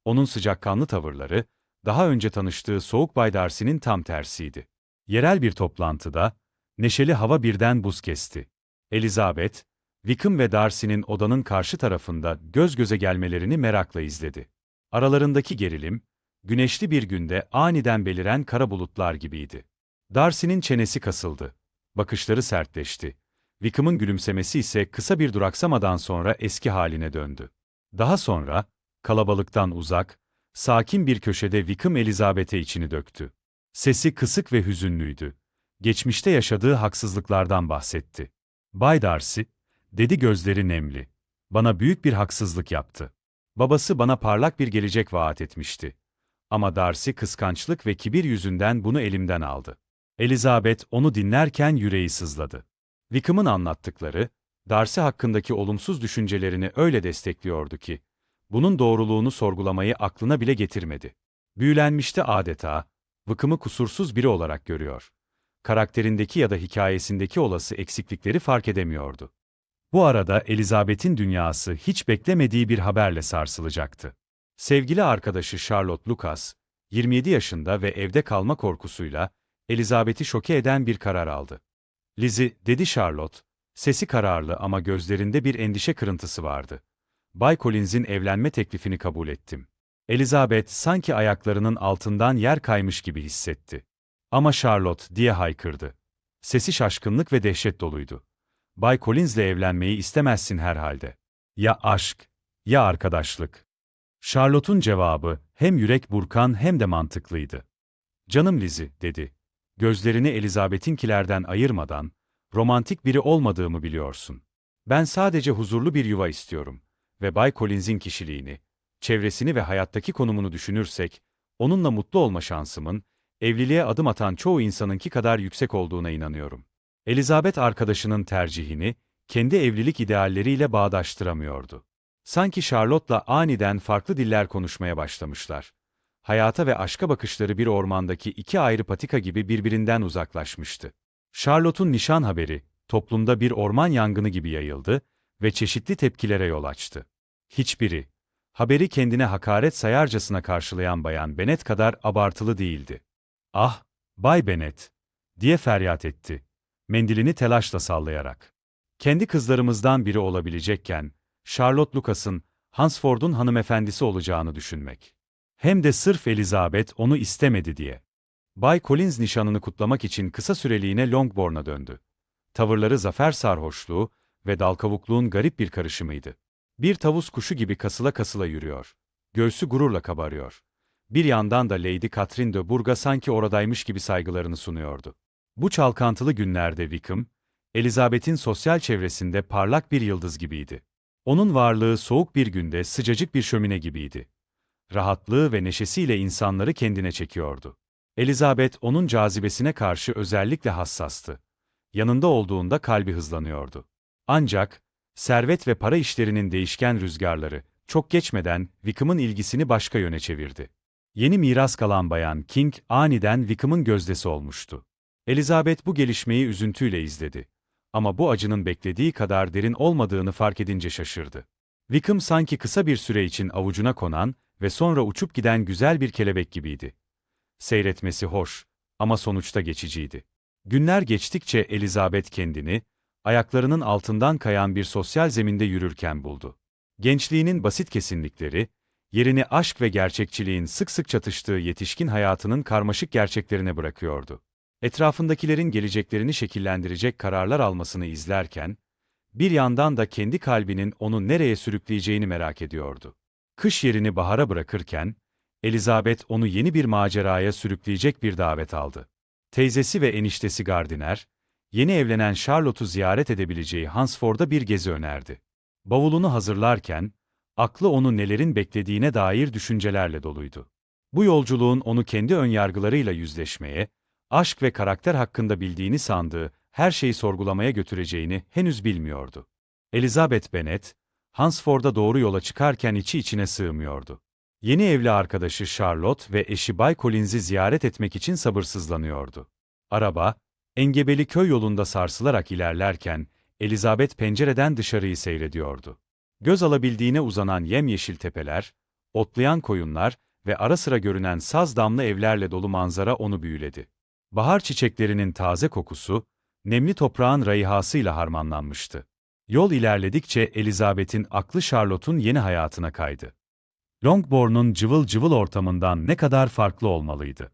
Onun sıcakkanlı tavırları, daha önce tanıştığı soğuk Bay Darcy'nin tam tersiydi. Yerel bir toplantıda, neşeli hava birden buz kesti. Elizabeth, Wickham ve Darcy'nin odanın karşı tarafında göz göze gelmelerini merakla izledi. Aralarındaki gerilim, güneşli bir günde aniden beliren kara bulutlar gibiydi. Darcy'nin çenesi kasıldı. Bakışları sertleşti. Wickham'ın gülümsemesi ise kısa bir duraksamadan sonra eski haline döndü. Daha sonra, kalabalıktan uzak, sakin bir köşede Wickham Elizabeth'e içini döktü. Sesi kısık ve hüzünlüydü. Geçmişte yaşadığı haksızlıklardan bahsetti. "Bay Darcy," dedi gözleri nemli. "Bana büyük bir haksızlık yaptı. Babası bana parlak bir gelecek vaat etmişti. Ama Darcy kıskançlık ve kibir yüzünden bunu elimden aldı." Elizabeth onu dinlerken yüreği sızladı. Wickham'ın anlattıkları, Darcy hakkındaki olumsuz düşüncelerini öyle destekliyordu ki, bunun doğruluğunu sorgulamayı aklına bile getirmedi. Büyülenmişti adeta, Wickham'ı kusursuz biri olarak görüyor. Karakterindeki ya da hikayesindeki olası eksiklikleri fark edemiyordu. Bu arada Elizabeth'in dünyası hiç beklemediği bir haberle sarsılacaktı. Sevgili arkadaşı Charlotte Lucas, 27 yaşında ve evde kalma korkusuyla, Elizabeth'i şoke eden bir karar aldı. "Lizzie," dedi Charlotte, sesi kararlı ama gözlerinde bir endişe kırıntısı vardı. "Bay Collins'in evlenme teklifini kabul ettim." Elizabeth sanki ayaklarının altından yer kaymış gibi hissetti. "Ama Charlotte," diye haykırdı. Sesi şaşkınlık ve dehşet doluydu. "Bay Collins'le evlenmeyi istemezsin herhalde. Ya aşk, ya arkadaşlık." Charlotte'un cevabı hem yürek burkan hem de mantıklıydı. "Canım Lizzie," dedi. "Gözlerini Elizabeth'inkilerden ayırmadan, romantik biri olmadığımı biliyorsun. Ben sadece huzurlu bir yuva istiyorum ve Bay Collins'in kişiliğini, çevresini ve hayattaki konumunu düşünürsek, onunla mutlu olma şansımın, evliliğe adım atan çoğu insanınki kadar yüksek olduğuna inanıyorum." Elizabeth arkadaşının tercihini, kendi evlilik idealleriyle bağdaştıramıyordu. Sanki Charlotte'la aniden farklı diller konuşmaya başlamışlar. Hayata ve aşka bakışları bir ormandaki iki ayrı patika gibi birbirinden uzaklaşmıştı. Charlotte'un nişan haberi, toplumda bir orman yangını gibi yayıldı ve çeşitli tepkilere yol açtı. Hiçbiri, haberi kendine hakaret sayarcasına karşılayan Bayan Bennet kadar abartılı değildi. "Ah, Bay Bennet," diye feryat etti, mendilini telaşla sallayarak. Kendi kızlarımızdan biri olabilecekken, Charlotte Lucas'ın, Hunsford'un hanımefendisi olacağını düşünmek. Hem de sırf Elizabeth onu istemedi diye. Bay Collins nişanını kutlamak için kısa süreliğine Longbourn'a döndü. Tavırları zafer sarhoşluğu ve dalkavukluğun garip bir karışımıydı. Bir tavus kuşu gibi kasıla kasıla yürüyor. Göğsü gururla kabarıyor. Bir yandan da Lady Catherine de Bourgh'a sanki oradaymış gibi saygılarını sunuyordu. Bu çalkantılı günlerde Wickham, Elizabeth'in sosyal çevresinde parlak bir yıldız gibiydi. Onun varlığı soğuk bir günde sıcacık bir şömine gibiydi. Rahatlığı ve neşesiyle insanları kendine çekiyordu. Elizabeth onun cazibesine karşı özellikle hassastı. Yanında olduğunda kalbi hızlanıyordu. Ancak, servet ve para işlerinin değişken rüzgarları, çok geçmeden Wickham'ın ilgisini başka yöne çevirdi. Yeni miras kalan Bayan King, aniden Wickham'ın gözdesi olmuştu. Elizabeth bu gelişmeyi üzüntüyle izledi. Ama bu acının beklediği kadar derin olmadığını fark edince şaşırdı. Wickham sanki kısa bir süre için avucuna konan ve sonra uçup giden güzel bir kelebek gibiydi. Seyretmesi hoş ama sonuçta geçiciydi. Günler geçtikçe Elizabeth kendini, ayaklarının altından kayan bir sosyal zeminde yürürken buldu. Gençliğinin basit kesinlikleri, yerini aşk ve gerçekçiliğin sık sık çatıştığı yetişkin hayatının karmaşık gerçeklerine bırakıyordu. Etrafındakilerin geleceklerini şekillendirecek kararlar almasını izlerken, bir yandan da kendi kalbinin onu nereye sürükleyeceğini merak ediyordu. Kış yerini bahara bırakırken, Elizabeth onu yeni bir maceraya sürükleyecek bir davet aldı. Teyzesi ve eniştesi Gardiner, yeni evlenen Charlotte'u ziyaret edebileceği Hunsford'a bir gezi önerdi. Bavulunu hazırlarken, aklı onu nelerin beklediğine dair düşüncelerle doluydu. Bu yolculuğun onu kendi önyargılarıyla yüzleşmeye, aşk ve karakter hakkında bildiğini sandığı her şeyi sorgulamaya götüreceğini henüz bilmiyordu. Elizabeth Bennet, Hunsford'a doğru yola çıkarken içi içine sığmıyordu. Yeni evli arkadaşı Charlotte ve eşi Bay Collins'i ziyaret etmek için sabırsızlanıyordu. Araba, engebeli köy yolunda sarsılarak ilerlerken, Elizabeth pencereden dışarıyı seyrediyordu. Göz alabildiğine uzanan yemyeşil tepeler, otlayan koyunlar ve ara sıra görünen saz damlı evlerle dolu manzara onu büyüledi. Bahar çiçeklerinin taze kokusu, nemli toprağın rayihasıyla harmanlanmıştı. Yol ilerledikçe Elizabeth'in aklı Charlotte'un yeni hayatına kaydı. Longbourn'un cıvıl cıvıl ortamından ne kadar farklı olmalıydı.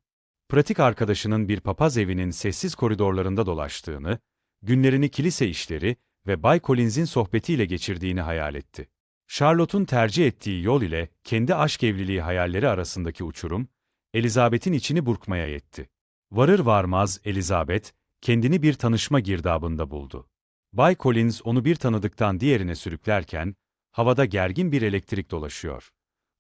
Pratik arkadaşının bir papaz evinin sessiz koridorlarında dolaştığını, Günlerini kilise işleri ve Bay Collins'in sohbetiyle geçirdiğini hayal etti. Charlotte'un tercih ettiği yol ile kendi aşk evliliği hayalleri arasındaki uçurum, Elizabeth'in içini burkmaya yetti. Varır varmaz Elizabeth, kendini bir tanışma girdabında buldu. Bay Collins onu bir tanıdıktan diğerine sürüklerken, havada gergin bir elektrik dolaşıyor.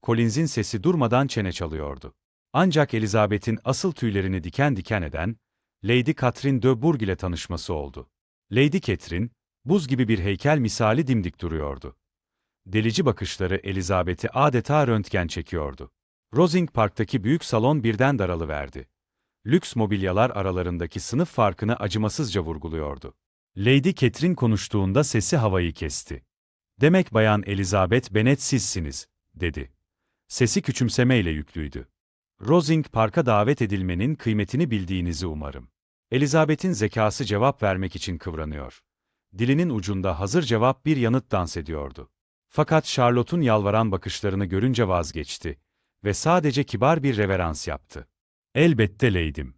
Collins'in sesi durmadan çene çalıyordu. Ancak Elizabeth'in asıl tüylerini diken diken eden, Lady Catherine de Bourgh ile tanışması oldu. Lady Catherine, buz gibi bir heykel misali dimdik duruyordu. Delici bakışları Elizabeth'i adeta röntgen çekiyordu. Rosing Park'taki büyük salon birden daralıverdi. Lüks mobilyalar aralarındaki sınıf farkını acımasızca vurguluyordu. Lady Catherine konuştuğunda sesi havayı kesti. "Demek Bayan Elizabeth Bennet sizsiniz," dedi. Sesi küçümsemeyle yüklüydü. "Rosing Park'a davet edilmenin kıymetini bildiğinizi umarım." Elizabeth'in zekası cevap vermek için kıvranıyor. Dilinin ucunda hazır cevap bir yanıt dans ediyordu. Fakat Charlotte'un yalvaran bakışlarını görünce vazgeçti ve sadece kibar bir reverans yaptı. "Elbette leydim.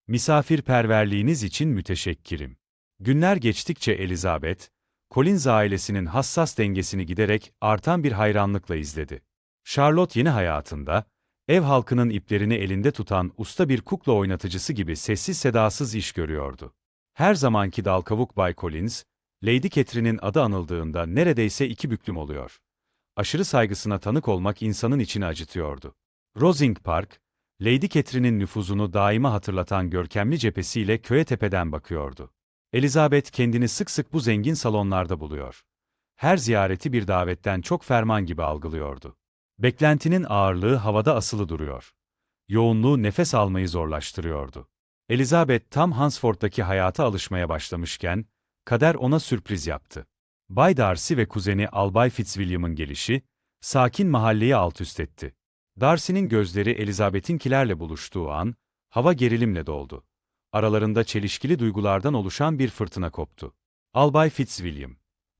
Misafirperverliğiniz için müteşekkirim." Günler geçtikçe Elizabeth, Collins ailesinin hassas dengesini giderek artan bir hayranlıkla izledi. Charlotte yeni hayatında, ev halkının iplerini elinde tutan usta bir kukla oynatıcısı gibi sessiz sedasız iş görüyordu. Her zamanki dal kavuk Bay Collins, Lady Catherine'in adı anıldığında neredeyse iki büklüm oluyor. Aşırı saygısına tanık olmak insanın içini acıtıyordu. Rosing Park, Lady Catherine'in nüfuzunu daima hatırlatan görkemli cephesiyle köye tepeden bakıyordu. Elizabeth kendini sık sık bu zengin salonlarda buluyor. Her ziyareti bir davetten çok ferman gibi algılıyordu. Beklentinin ağırlığı havada asılı duruyor. Yoğunluğu nefes almayı zorlaştırıyordu. Elizabeth tam Hunsford'daki hayata alışmaya başlamışken, kader ona sürpriz yaptı. Bay Darcy ve kuzeni Albay Fitzwilliam'ın gelişi, sakin mahalleyi altüst etti. Darcy'nin gözleri Elizabeth'inkilerle buluştuğu an, hava gerilimle doldu. Aralarında çelişkili duygulardan oluşan bir fırtına koptu. Albay Fitzwilliam,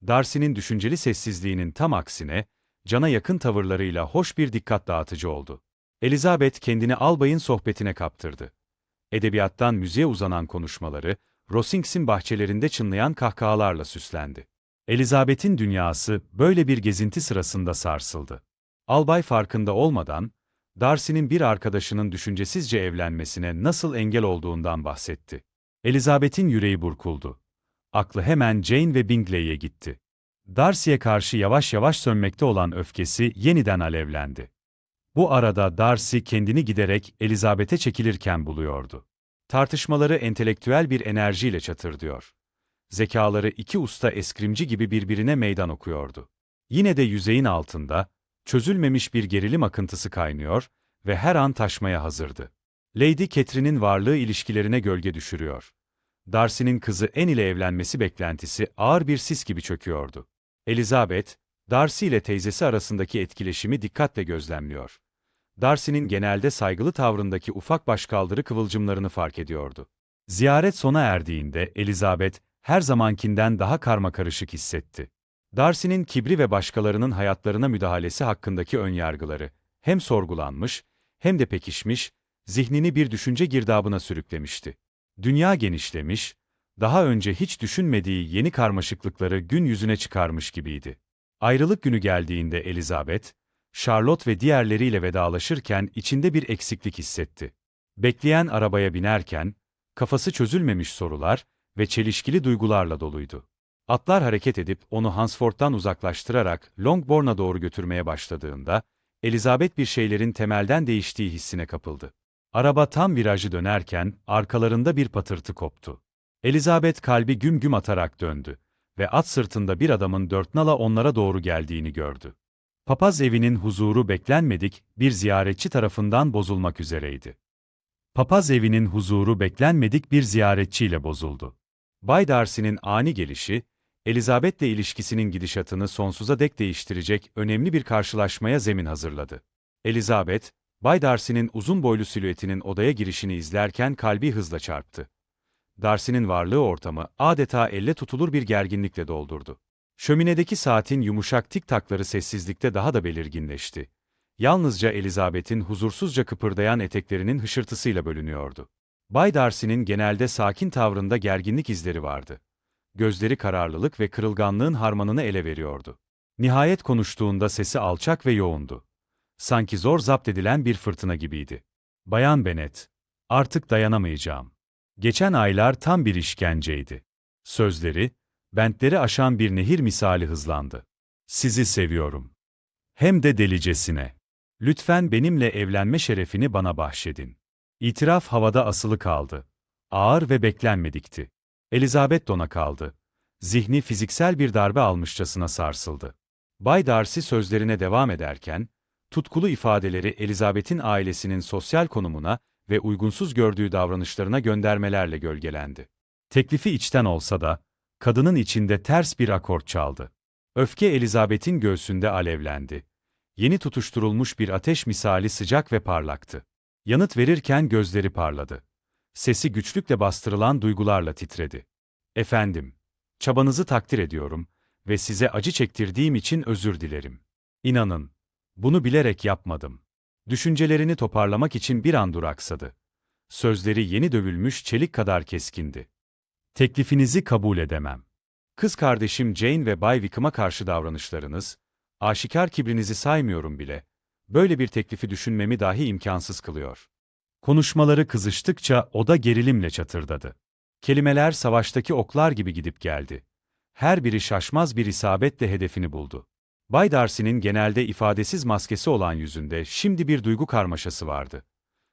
Darcy'nin düşünceli sessizliğinin tam aksine, cana yakın tavırlarıyla hoş bir dikkat dağıtıcı oldu. Elizabeth kendini albayın sohbetine kaptırdı. Edebiyattan müziğe uzanan konuşmaları, Rosings'in bahçelerinde çınlayan kahkahalarla süslendi. Elizabeth'in dünyası böyle bir gezinti sırasında sarsıldı. Albay farkında olmadan, Darcy'nin bir arkadaşının düşüncesizce evlenmesine nasıl engel olduğundan bahsetti. Elizabeth'in yüreği burkuldu. Aklı hemen Jane ve Bingley'e gitti. Darcy'ye karşı yavaş yavaş sönmekte olan öfkesi yeniden alevlendi. Bu arada Darcy kendini giderek Elizabeth'e çekilirken buluyordu. Tartışmaları entelektüel bir enerjiyle çatırdıyor. Zekaları iki usta eskrimci gibi birbirine meydan okuyordu. Yine de yüzeyin altında, çözülmemiş bir gerilim akıntısı kaynıyor ve her an taşmaya hazırdı. Lady Catherine'in varlığı ilişkilerine gölge düşürüyor. Darcy'nin kızı Anne ile evlenmesi beklentisi ağır bir sis gibi çöküyordu. Elizabeth, Darcy ile teyzesi arasındaki etkileşimi dikkatle gözlemliyor. Darcy'nin genelde saygılı tavrındaki ufak başkaldırı kıvılcımlarını fark ediyordu. Ziyaret sona erdiğinde Elizabeth, her zamankinden daha karmakarışık hissetti. Darcy'nin kibri ve başkalarının hayatlarına müdahalesi hakkındaki önyargıları, hem sorgulanmış, hem de pekişmiş, zihnini bir düşünce girdabına sürüklemişti. Dünya genişlemiş, daha önce hiç düşünmediği yeni karmaşıklıkları gün yüzüne çıkarmış gibiydi. Ayrılık günü geldiğinde Elizabeth, Charlotte ve diğerleriyle vedalaşırken içinde bir eksiklik hissetti. Bekleyen arabaya binerken, kafası çözülmemiş sorular ve çelişkili duygularla doluydu. Atlar hareket edip onu Hunsford'dan uzaklaştırarak Longbourn'a doğru götürmeye başladığında, Elizabeth bir şeylerin temelden değiştiği hissine kapıldı. Araba tam virajı dönerken arkalarında bir patırtı koptu. Elizabeth kalbi güm güm atarak döndü ve at sırtında bir adamın dört nala onlara doğru geldiğini gördü. Papaz evinin huzuru beklenmedik bir ziyaretçi tarafından bozulmak üzereydi. Papaz evinin huzuru beklenmedik bir ziyaretçiyle bozuldu. Bay Darcy'nin ani gelişi, Elizabeth'le ilişkisinin gidişatını sonsuza dek değiştirecek önemli bir karşılaşmaya zemin hazırladı. Elizabeth, Bay Darcy'nin uzun boylu silüetinin odaya girişini izlerken kalbi hızla çarptı. Darcy'nin varlığı ortamı adeta elle tutulur bir gerginlikle doldurdu. Şöminedeki saatin yumuşak tik-takları sessizlikte daha da belirginleşti. Yalnızca Elizabeth'in huzursuzca kıpırdayan eteklerinin hışırtısıyla bölünüyordu. Bay Darcy'nin genelde sakin tavrında gerginlik izleri vardı. Gözleri kararlılık ve kırılganlığın harmanını ele veriyordu. Nihayet konuştuğunda sesi alçak ve yoğundu. Sanki zor zapt edilen bir fırtına gibiydi. Bayan Bennet, artık dayanamayacağım. Geçen aylar tam bir işkenceydi. Sözleri, bentleri aşan bir nehir misali hızlandı. Sizi seviyorum. Hem de delicesine. Lütfen benimle evlenme şerefini bana bahşedin. İtiraf havada asılı kaldı. Ağır ve beklenmedikti. Elizabeth dona kaldı. Zihni fiziksel bir darbe almışçasına sarsıldı. Bay Darcy sözlerine devam ederken, tutkulu ifadeleri Elizabeth'in ailesinin sosyal konumuna ve uygunsuz gördüğü davranışlarına göndermelerle gölgelendi. Teklifi içten olsa da, kadının içinde ters bir akort çaldı. Öfke Elizabeth'in göğsünde alevlendi. Yeni tutuşturulmuş bir ateş misali sıcak ve parlaktı. Yanıt verirken gözleri parladı. Sesi güçlükle bastırılan duygularla titredi. Efendim, çabanızı takdir ediyorum ve size acı çektirdiğim için özür dilerim. İnanın, bunu bilerek yapmadım. Düşüncelerini toparlamak için bir an duraksadı. Sözleri yeni dövülmüş çelik kadar keskindi. Teklifinizi kabul edemem. Kız kardeşim Jane ve Bay Wickham'a karşı davranışlarınız, aşikar kibrinizi saymıyorum bile, böyle bir teklifi düşünmemi dahi imkansız kılıyor. Konuşmaları kızıştıkça oda gerilimle çatırdadı. Kelimeler savaştaki oklar gibi gidip geldi. Her biri şaşmaz bir isabetle hedefini buldu. Bay Darcy'nin genelde ifadesiz maskesi olan yüzünde şimdi bir duygu karmaşası vardı.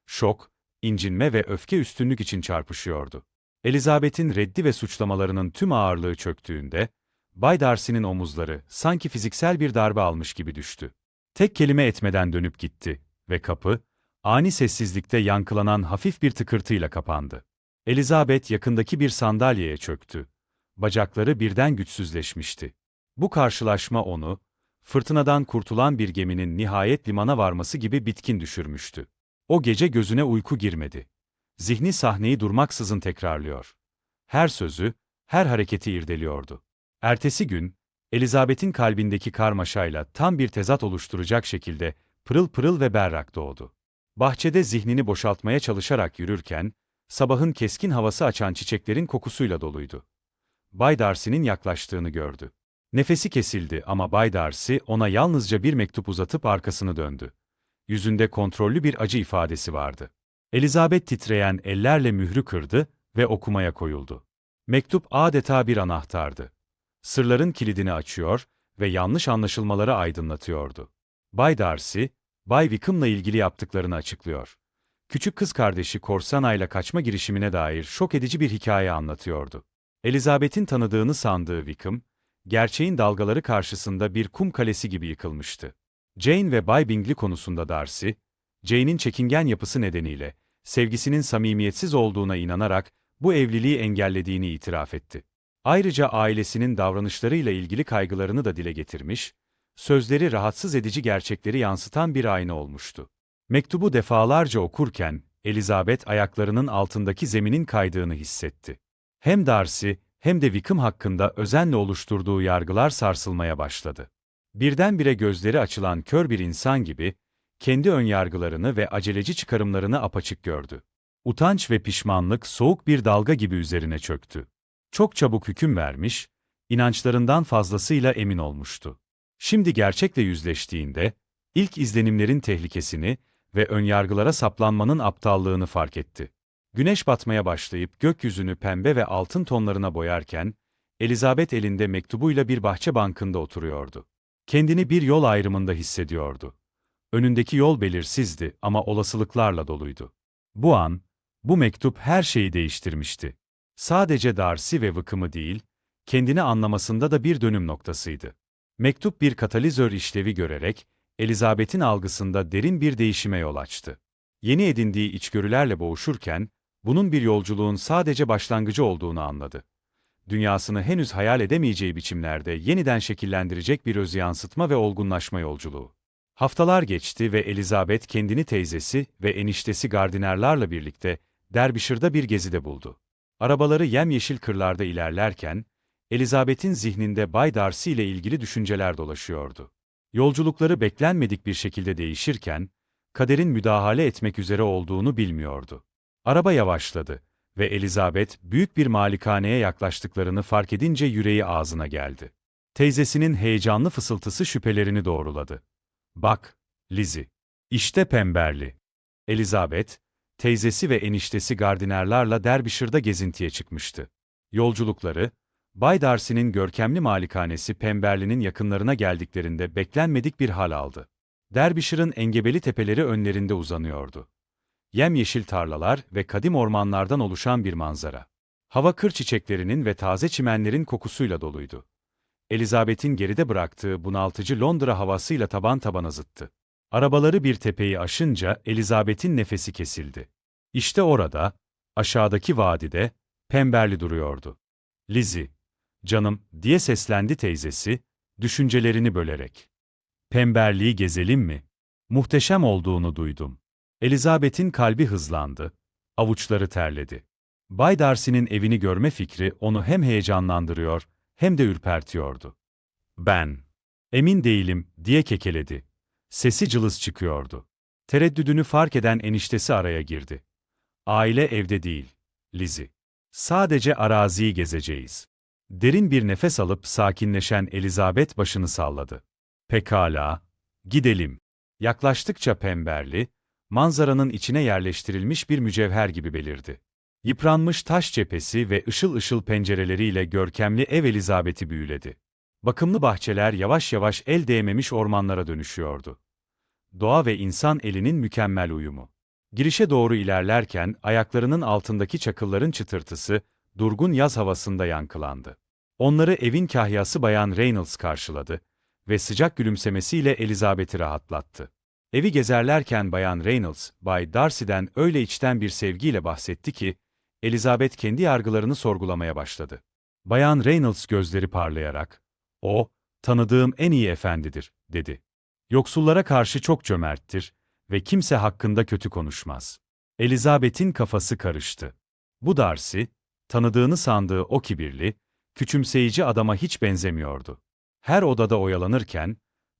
Şok, incinme ve öfke üstünlük için çarpışıyordu. Elizabeth'in reddi ve suçlamalarının tüm ağırlığı çöktüğünde, Bay Darcy'nin omuzları sanki fiziksel bir darbe almış gibi düştü. Tek kelime etmeden dönüp gitti ve kapı, ani sessizlikte yankılanan hafif bir tıkırtıyla kapandı. Elizabeth yakındaki bir sandalyeye çöktü. Bacakları birden güçsüzleşmişti. Bu karşılaşma onu, fırtınadan kurtulan bir geminin nihayet limana varması gibi bitkin düşürmüştü. O gece gözüne uyku girmedi. Zihni sahneyi durmaksızın tekrarlıyor. Her sözü, her hareketi irdeliyordu. Ertesi gün, Elizabeth'in kalbindeki karmaşayla tam bir tezat oluşturacak şekilde pırıl pırıl ve berrak doğdu. Bahçede zihnini boşaltmaya çalışarak yürürken, sabahın keskin havası açan çiçeklerin kokusuyla doluydu. Bay Darcy'nin yaklaştığını gördü. Nefesi kesildi ama Bay Darcy ona yalnızca bir mektup uzatıp arkasını döndü. Yüzünde kontrollü bir acı ifadesi vardı. Elizabeth titreyen ellerle mührü kırdı ve okumaya koyuldu. Mektup adeta bir anahtardı. Sırların kilidini açıyor ve yanlış anlaşılmaları aydınlatıyordu. Bay Darcy, Bay Wickham'la ilgili yaptıklarını açıklıyor. Küçük kız kardeşi Corsana ile kaçma girişimine dair şok edici bir hikaye anlatıyordu. Elizabeth'in tanıdığını sandığı Wickham, gerçeğin dalgaları karşısında bir kum kalesi gibi yıkılmıştı. Jane ve Bay Bingley konusunda Darcy, Jane'in çekingen yapısı nedeniyle, sevgisinin samimiyetsiz olduğuna inanarak bu evliliği engellediğini itiraf etti. Ayrıca ailesinin davranışlarıyla ilgili kaygılarını da dile getirmiş, sözleri rahatsız edici gerçekleri yansıtan bir ayna olmuştu. Mektubu defalarca okurken, Elizabeth ayaklarının altındaki zeminin kaydığını hissetti. Hem Darcy, hem de Wickham hakkında özenle oluşturduğu yargılar sarsılmaya başladı. Birdenbire gözleri açılan kör bir insan gibi, kendi önyargılarını ve aceleci çıkarımlarını apaçık gördü. Utanç ve pişmanlık soğuk bir dalga gibi üzerine çöktü. Çok çabuk hüküm vermiş, inançlarından fazlasıyla emin olmuştu. Şimdi gerçekle yüzleştiğinde, ilk izlenimlerin tehlikesini ve önyargılara saplanmanın aptallığını fark etti. Güneş batmaya başlayıp gökyüzünü pembe ve altın tonlarına boyarken, Elizabeth elinde mektubuyla bir bahçe bankında oturuyordu. Kendini bir yol ayrımında hissediyordu. Önündeki yol belirsizdi ama olasılıklarla doluydu. Bu an, bu mektup her şeyi değiştirmişti. Sadece Darcy ve Wickham'ı değil, kendini anlamasında da bir dönüm noktasıydı. Mektup bir katalizör işlevi görerek, Elizabeth'in algısında derin bir değişime yol açtı. Yeni edindiği içgörülerle boğuşurken, bunun bir yolculuğun sadece başlangıcı olduğunu anladı. Dünyasını henüz hayal edemeyeceği biçimlerde yeniden şekillendirecek bir özyansıtma ve olgunlaşma yolculuğu. Haftalar geçti ve Elizabeth kendini teyzesi ve eniştesi Gardinerlarla birlikte Derbyshire bir gezide buldu. Arabaları yemyeşil kırlarda ilerlerken, Elizabeth'in zihninde Bay Darcy ile ilgili düşünceler dolaşıyordu. Yolculukları beklenmedik bir şekilde değişirken, kaderin müdahale etmek üzere olduğunu bilmiyordu. Araba yavaşladı. Ve Elizabeth, büyük bir malikaneye yaklaştıklarını fark edince yüreği ağzına geldi. Teyzesinin heyecanlı fısıltısı şüphelerini doğruladı. "Bak, Lizzie. İşte Pemberley." Elizabeth, teyzesi ve eniştesi Gardiner'larla Derbyshire'da gezintiye çıkmıştı. Yolculukları, Bay Darcy'nin görkemli malikanesi Pemberley'nin yakınlarına geldiklerinde beklenmedik bir hal aldı. Derbyshire'ın engebeli tepeleri önlerinde uzanıyordu. Yemyeşil tarlalar ve kadim ormanlardan oluşan bir manzara. Hava kır çiçeklerinin ve taze çimenlerin kokusuyla doluydu. Elizabeth'in geride bıraktığı bunaltıcı Londra havasıyla taban tabana zıttı. Arabaları bir tepeyi aşınca Elizabeth'in nefesi kesildi. İşte orada, aşağıdaki vadide, Pemberley duruyordu. "Lizzie, canım," diye seslendi teyzesi, düşüncelerini bölerek. "Pemberley'i gezelim mi? Muhteşem olduğunu duydum." Elizabeth'in kalbi hızlandı, avuçları terledi. Bay Darcy'nin evini görme fikri onu hem heyecanlandırıyor, hem de ürpertiyordu. "Ben emin değilim," diye kekeledi. Sesi cılız çıkıyordu. Tereddüdünü fark eden eniştesi araya girdi. "Aile evde değil, Lizzie. Sadece araziyi gezeceğiz." Derin bir nefes alıp sakinleşen Elizabeth başını salladı. "Pekala, gidelim." Yaklaştıkça Pemberley, manzaranın içine yerleştirilmiş bir mücevher gibi belirdi. Yıpranmış taş cephesi ve ışıl ışıl pencereleriyle görkemli ev Elizabeth'i büyüledi. Bakımlı bahçeler yavaş yavaş el değmemiş ormanlara dönüşüyordu. Doğa ve insan elinin mükemmel uyumu. Girişe doğru ilerlerken ayaklarının altındaki çakılların çıtırtısı, durgun yaz havasında yankılandı. Onları evin kahyası Bayan Reynolds karşıladı ve sıcak gülümsemesiyle Elizabeth'i rahatlattı. Evi gezerlerken Bayan Reynolds, Bay Darcy'den öyle içten bir sevgiyle bahsetti ki, Elizabeth kendi yargılarını sorgulamaya başladı. Bayan Reynolds gözleri parlayarak, "O, tanıdığım en iyi efendidir," dedi. "Yoksullara karşı çok cömerttir ve kimse hakkında kötü konuşmaz." Elizabeth'in kafası karıştı. Bu Darcy, tanıdığını sandığı o kibirli, küçümseyici adama hiç benzemiyordu. Her odada oyalanırken,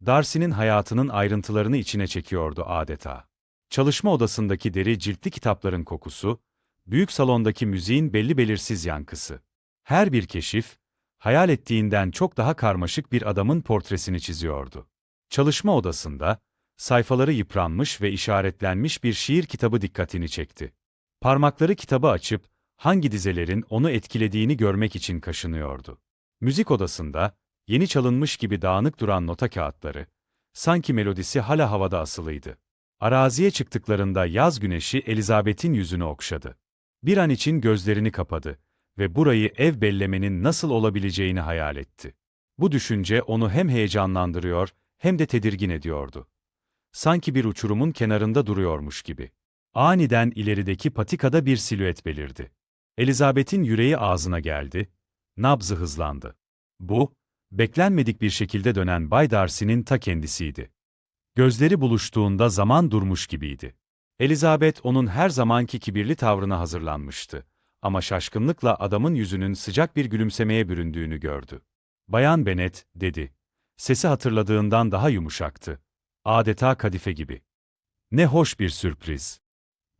Darcy'nin hayatının ayrıntılarını içine çekiyordu adeta. Çalışma odasındaki deri ciltli kitapların kokusu, büyük salondaki müziğin belli belirsiz yankısı. Her bir keşif, hayal ettiğinden çok daha karmaşık bir adamın portresini çiziyordu. Çalışma odasında, sayfaları yıpranmış ve işaretlenmiş bir şiir kitabı dikkatini çekti. Parmakları kitabı açıp, hangi dizelerin onu etkilediğini görmek için kaşınıyordu. Müzik odasında, yeni çalınmış gibi dağınık duran nota kağıtları, sanki melodisi hala havada asılıydı. Araziye çıktıklarında yaz güneşi Elizabeth'in yüzünü okşadı. Bir an için gözlerini kapadı ve burayı ev bellemenin nasıl olabileceğini hayal etti. Bu düşünce onu hem heyecanlandırıyor hem de tedirgin ediyordu. Sanki bir uçurumun kenarında duruyormuş gibi. Aniden ilerideki patikada bir silüet belirdi. Elizabeth'in yüreği ağzına geldi, nabzı hızlandı. Bu, beklenmedik bir şekilde dönen Bay Darcy'nin ta kendisiydi. Gözleri buluştuğunda zaman durmuş gibiydi. Elizabeth onun her zamanki kibirli tavrına hazırlanmıştı. Ama şaşkınlıkla adamın yüzünün sıcak bir gülümsemeye büründüğünü gördü. "Bayan Bennet," dedi. Sesi hatırladığından daha yumuşaktı. Adeta kadife gibi. Ne hoş bir sürpriz.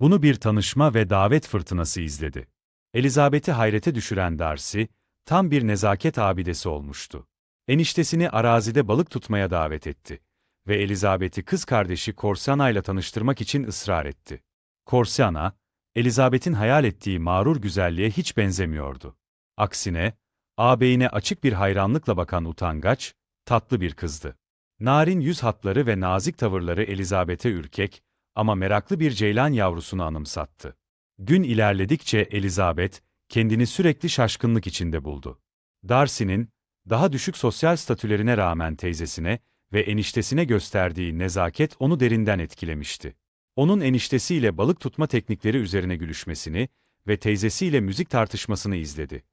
Bunu bir tanışma ve davet fırtınası izledi. Elizabeth'i hayrete düşüren Darcy, tam bir nezaket abidesi olmuştu. Eniştesini arazide balık tutmaya davet etti ve Elizabeth'i kız kardeşi Corsana ile tanıştırmak için ısrar etti. Corsana, Elizabeth'in hayal ettiği mağrur güzelliğe hiç benzemiyordu. Aksine, ağabeyine açık bir hayranlıkla bakan utangaç, tatlı bir kızdı. Narin yüz hatları ve nazik tavırları Elizabeth'e ürkek ama meraklı bir ceylan yavrusunu anımsattı. Gün ilerledikçe Elizabeth, kendini sürekli şaşkınlık içinde buldu. Darcy'nin, daha düşük sosyal statülerine rağmen teyzesine ve eniştesine gösterdiği nezaket onu derinden etkilemişti. Onun eniştesiyle balık tutma teknikleri üzerine gülüşmesini ve teyzesiyle müzik tartışmasını izledi.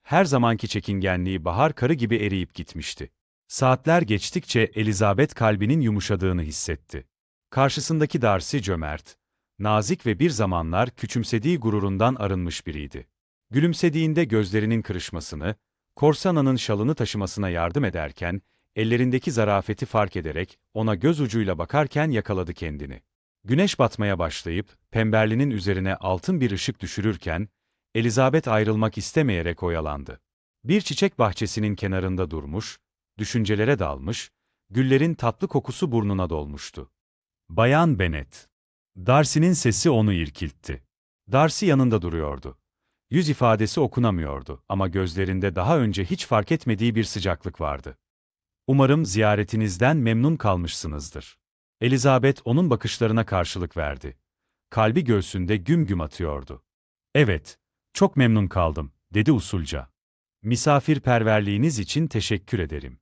Her zamanki çekingenliği bahar karı gibi eriyip gitmişti. Saatler geçtikçe Elizabeth kalbinin yumuşadığını hissetti. Karşısındaki Darcy cömert, nazik ve bir zamanlar küçümsediği gururundan arınmış biriydi. Gülümsediğinde gözlerinin kırışmasını, Corsana'nın şalını taşımasına yardım ederken, ellerindeki zarafeti fark ederek ona göz ucuyla bakarken yakaladı kendini. Güneş batmaya başlayıp, Pemberley'nin üzerine altın bir ışık düşürürken, Elizabeth ayrılmak istemeyerek oyalandı. Bir çiçek bahçesinin kenarında durmuş, düşüncelere dalmış, güllerin tatlı kokusu burnuna dolmuştu. Bayan Bennet. Darcy'nin sesi onu irkiltti. Darcy yanında duruyordu. Yüz ifadesi okunamıyordu ama gözlerinde daha önce hiç fark etmediği bir sıcaklık vardı. Umarım ziyaretinizden memnun kalmışsınızdır. Elizabeth onun bakışlarına karşılık verdi. Kalbi göğsünde güm güm atıyordu. Evet, çok memnun kaldım, dedi usulca. Misafirperverliğiniz için teşekkür ederim.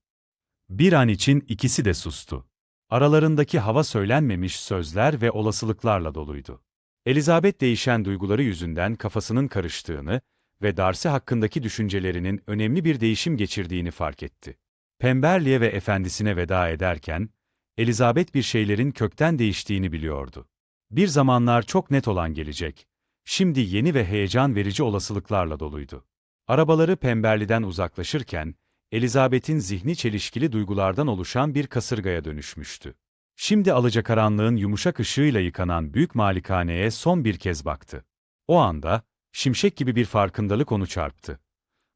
Bir an için ikisi de sustu. Aralarındaki hava söylenmemiş sözler ve olasılıklarla doluydu. Elizabeth değişen duyguları yüzünden kafasının karıştığını ve Darcy hakkındaki düşüncelerinin önemli bir değişim geçirdiğini fark etti. Pemberley'e ve efendisine veda ederken, Elizabeth bir şeylerin kökten değiştiğini biliyordu. Bir zamanlar çok net olan gelecek, şimdi yeni ve heyecan verici olasılıklarla doluydu. Arabaları Pemberley'den uzaklaşırken, Elizabeth'in zihni çelişkili duygulardan oluşan bir kasırgaya dönüşmüştü. Şimdi alacakaranlığın yumuşak ışığıyla yıkanan büyük malikaneye son bir kez baktı. O anda, şimşek gibi bir farkındalık onu çarptı.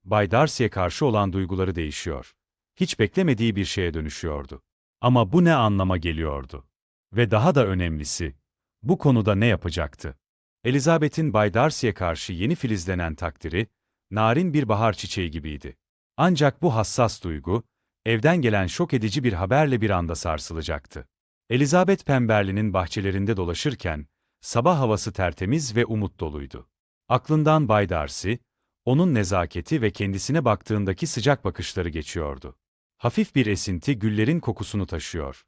Bay Darcy'ye karşı olan duyguları değişiyor. Hiç beklemediği bir şeye dönüşüyordu. Ama bu ne anlama geliyordu? Ve daha da önemlisi, bu konuda ne yapacaktı? Elizabeth'in Bay Darcy'ye karşı yeni filizlenen takdiri, narin bir bahar çiçeği gibiydi. Ancak bu hassas duygu, evden gelen şok edici bir haberle bir anda sarsılacaktı. Elizabeth Pemberley'nin bahçelerinde dolaşırken, sabah havası tertemiz ve umut doluydu. Aklından Bay Darcy, onun nezaketi ve kendisine baktığındaki sıcak bakışları geçiyordu. Hafif bir esinti güllerin kokusunu taşıyor.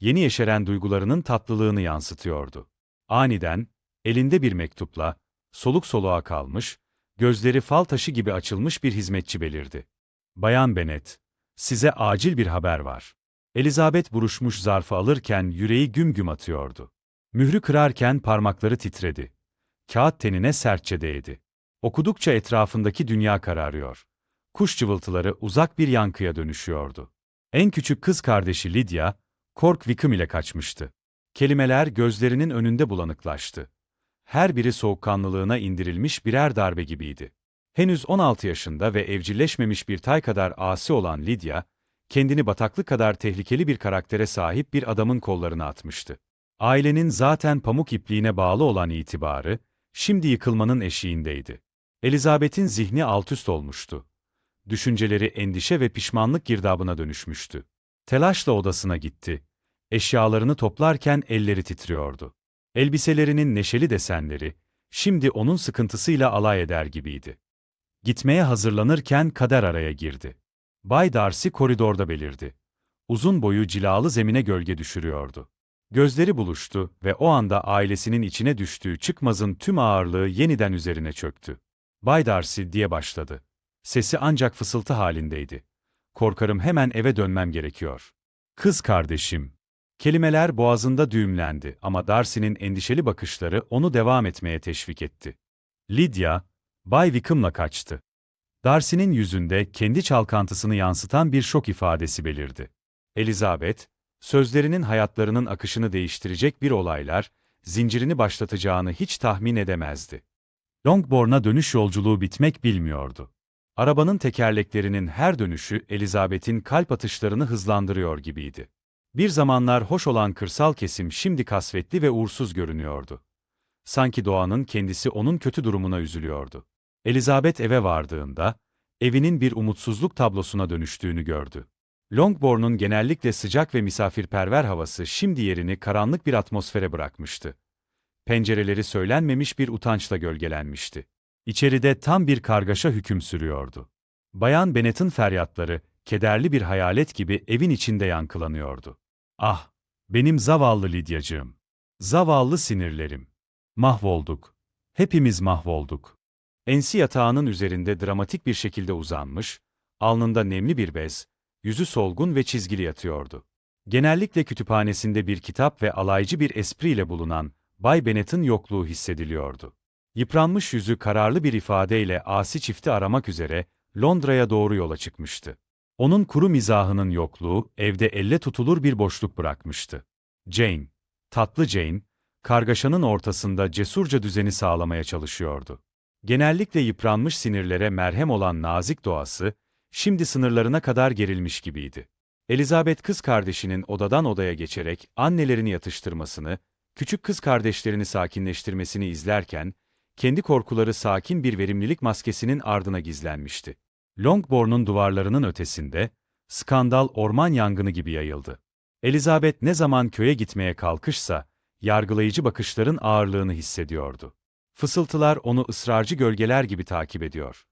Yeni yeşeren duygularının tatlılığını yansıtıyordu. Aniden, elinde bir mektupla, soluk soluğa kalmış, gözleri fal taşı gibi açılmış bir hizmetçi belirdi. Bayan Bennet, size acil bir haber var. Elizabeth buruşmuş zarfı alırken yüreği güm güm atıyordu. Mührü kırarken parmakları titredi. Kağıt tenine sertçe değdi. Okudukça etrafındaki dünya kararıyor. Kuş cıvıltıları uzak bir yankıya dönüşüyordu. En küçük kız kardeşi Lydia, Cork Wickham ile kaçmıştı. Kelimeler gözlerinin önünde bulanıklaştı. Her biri soğukkanlılığına indirilmiş birer darbe gibiydi. Henüz 16 yaşında ve evcilleşmemiş bir tay kadar asi olan Lydia, kendini bataklık kadar tehlikeli bir karaktere sahip bir adamın kollarına atmıştı. Ailenin zaten pamuk ipliğine bağlı olan itibarı, şimdi yıkılmanın eşiğindeydi. Elizabeth'in zihni altüst olmuştu. Düşünceleri endişe ve pişmanlık girdabına dönüşmüştü. Telaşla odasına gitti. Eşyalarını toplarken elleri titriyordu. Elbiselerinin neşeli desenleri, şimdi onun sıkıntısıyla alay eder gibiydi. Gitmeye hazırlanırken kader araya girdi. Bay Darcy koridorda belirdi. Uzun boyu cilalı zemine gölge düşürüyordu. Gözleri buluştu ve o anda ailesinin içine düştüğü çıkmazın tüm ağırlığı yeniden üzerine çöktü. Bay Darcy diye başladı. Sesi ancak fısıltı halindeydi. Korkarım hemen eve dönmem gerekiyor. Kız kardeşim. Kelimeler boğazında düğümlendi ama Darcy'nin endişeli bakışları onu devam etmeye teşvik etti. Lydia, Bay Wickham'la kaçtı. Darcy'nin yüzünde kendi çalkantısını yansıtan bir şok ifadesi belirdi. Elizabeth, sözlerinin hayatlarının akışını değiştirecek bir olaylar, zincirini başlatacağını hiç tahmin edemezdi. Longbourn'a dönüş yolculuğu bitmek bilmiyordu. Arabanın tekerleklerinin her dönüşü Elizabeth'in kalp atışlarını hızlandırıyor gibiydi. Bir zamanlar hoş olan kırsal kesim şimdi kasvetli ve uğursuz görünüyordu. Sanki doğanın kendisi onun kötü durumuna üzülüyordu. Elizabeth eve vardığında, evinin bir umutsuzluk tablosuna dönüştüğünü gördü. Longbourn'un genellikle sıcak ve misafirperver havası şimdi yerini karanlık bir atmosfere bırakmıştı. Pencereleri söylenmemiş bir utançla gölgelenmişti. İçeride tam bir kargaşa hüküm sürüyordu. Bayan Bennet'in feryatları, kederli bir hayalet gibi evin içinde yankılanıyordu. Ah, benim zavallı Lydia'cığım. Zavallı sinirlerim. Mahvolduk. Hepimiz mahvolduk. Ensi yatağının üzerinde dramatik bir şekilde uzanmış, alnında nemli bir bez, yüzü solgun ve çizgili yatıyordu. Genellikle kütüphanesinde bir kitap ve alaycı bir espriyle bulunan Bay Bennet'in yokluğu hissediliyordu. Yıpranmış yüzü kararlı bir ifadeyle asi çifti aramak üzere Londra'ya doğru yola çıkmıştı. Onun kuru mizahının yokluğu evde elle tutulur bir boşluk bırakmıştı. Jane, tatlı Jane, kargaşanın ortasında cesurca düzeni sağlamaya çalışıyordu. Genellikle yıpranmış sinirlere merhem olan nazik doğası, şimdi sınırlarına kadar gerilmiş gibiydi. Elizabeth kız kardeşinin odadan odaya geçerek annelerini yatıştırmasını, küçük kız kardeşlerini sakinleştirmesini izlerken, kendi korkuları sakin bir verimlilik maskesinin ardına gizlenmişti. Longbourn'un duvarlarının ötesinde, skandal orman yangını gibi yayıldı. Elizabeth ne zaman köye gitmeye kalkışsa, yargılayıcı bakışların ağırlığını hissediyordu. Fısıltılar onu ısrarcı gölgeler gibi takip ediyor.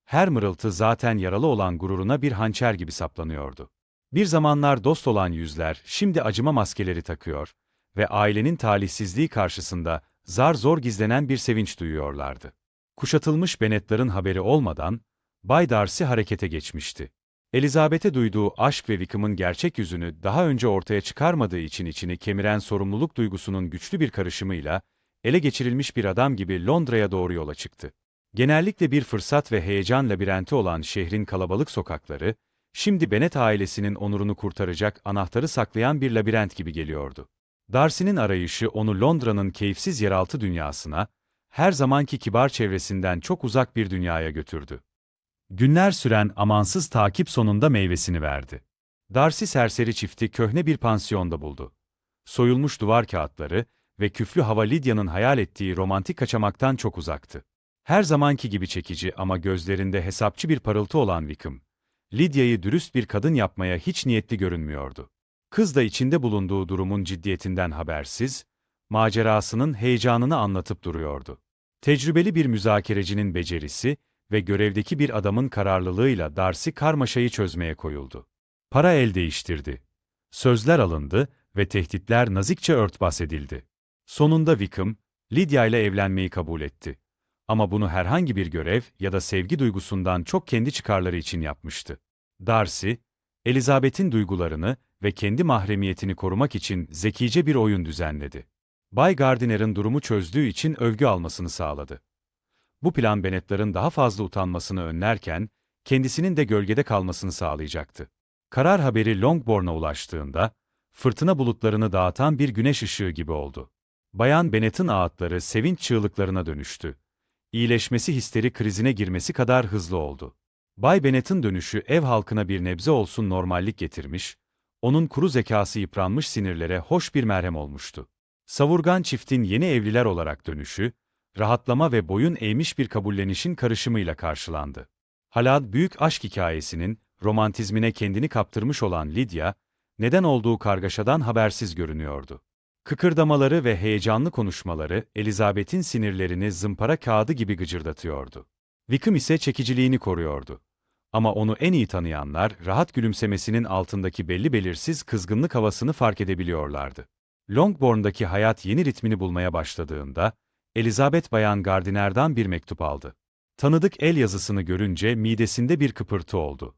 Her mırıltı zaten yaralı olan gururuna bir hançer gibi saplanıyordu. Bir zamanlar dost olan yüzler şimdi acıma maskeleri takıyor ve ailenin talihsizliği karşısında zar zor gizlenen bir sevinç duyuyorlardı. Kuşatılmış Bennet'ların haberi olmadan Bay Darcy harekete geçmişti. Elizabeth'e duyduğu aşk ve Wickham'ın gerçek yüzünü daha önce ortaya çıkarmadığı için içini kemiren sorumluluk duygusunun güçlü bir karışımıyla ele geçirilmiş bir adam gibi Londra'ya doğru yola çıktı. Genellikle bir fırsat ve heyecan labirenti olan şehrin kalabalık sokakları, şimdi Bennet ailesinin onurunu kurtaracak anahtarı saklayan bir labirent gibi geliyordu. Darcy'nin arayışı onu Londra'nın keyifsiz yeraltı dünyasına, her zamanki kibar çevresinden çok uzak bir dünyaya götürdü. Günler süren amansız takip sonunda meyvesini verdi. Darcy serseri çifti köhne bir pansiyonda buldu. Soyulmuş duvar kağıtları ve küflü hava Lydia'nın hayal ettiği romantik kaçamaktan çok uzaktı. Her zamanki gibi çekici ama gözlerinde hesapçı bir parıltı olan Wickham, Lydia'yı dürüst bir kadın yapmaya hiç niyetli görünmüyordu. Kız da içinde bulunduğu durumun ciddiyetinden habersiz, macerasının heyecanını anlatıp duruyordu. Tecrübeli bir müzakerecinin becerisi ve görevdeki bir adamın kararlılığıyla Darcy karmaşayı çözmeye koyuldu. Para el değiştirdi. Sözler alındı ve tehditler nazikçe örtbas edildi. Sonunda Wickham, Lydia ile evlenmeyi kabul etti. Ama bunu herhangi bir görev ya da sevgi duygusundan çok kendi çıkarları için yapmıştı. Darcy, Elizabeth'in duygularını ve kendi mahremiyetini korumak için zekice bir oyun düzenledi. Bay Gardiner'ın durumu çözdüğü için övgü almasını sağladı. Bu plan Bennet'ların daha fazla utanmasını önlerken, kendisinin de gölgede kalmasını sağlayacaktı. Karar haberi Longbourn'a ulaştığında, fırtına bulutlarını dağıtan bir güneş ışığı gibi oldu. Bayan Bennet'in ağıtları sevinç çığlıklarına dönüştü. İyileşmesi histeri krizine girmesi kadar hızlı oldu. Bay Bennet'in dönüşü ev halkına bir nebze olsun normallik getirmiş, onun kuru zekası yıpranmış sinirlere hoş bir merhem olmuştu. Savurgan çiftin yeni evliler olarak dönüşü, rahatlama ve boyun eğmiş bir kabullenişin karışımıyla karşılandı. Hala büyük aşk hikayesinin romantizmine kendini kaptırmış olan Lydia, neden olduğu kargaşadan habersiz görünüyordu. Kıkırdamaları ve heyecanlı konuşmaları Elizabeth'in sinirlerini zımpara kağıdı gibi gıcırdatıyordu. Wickham ise çekiciliğini koruyordu. Ama onu en iyi tanıyanlar rahat gülümsemesinin altındaki belli belirsiz kızgınlık havasını fark edebiliyorlardı. Longbourn'daki hayat yeni ritmini bulmaya başladığında, Elizabeth Bayan Gardiner'dan bir mektup aldı. Tanıdık el yazısını görünce midesinde bir kıpırtı oldu.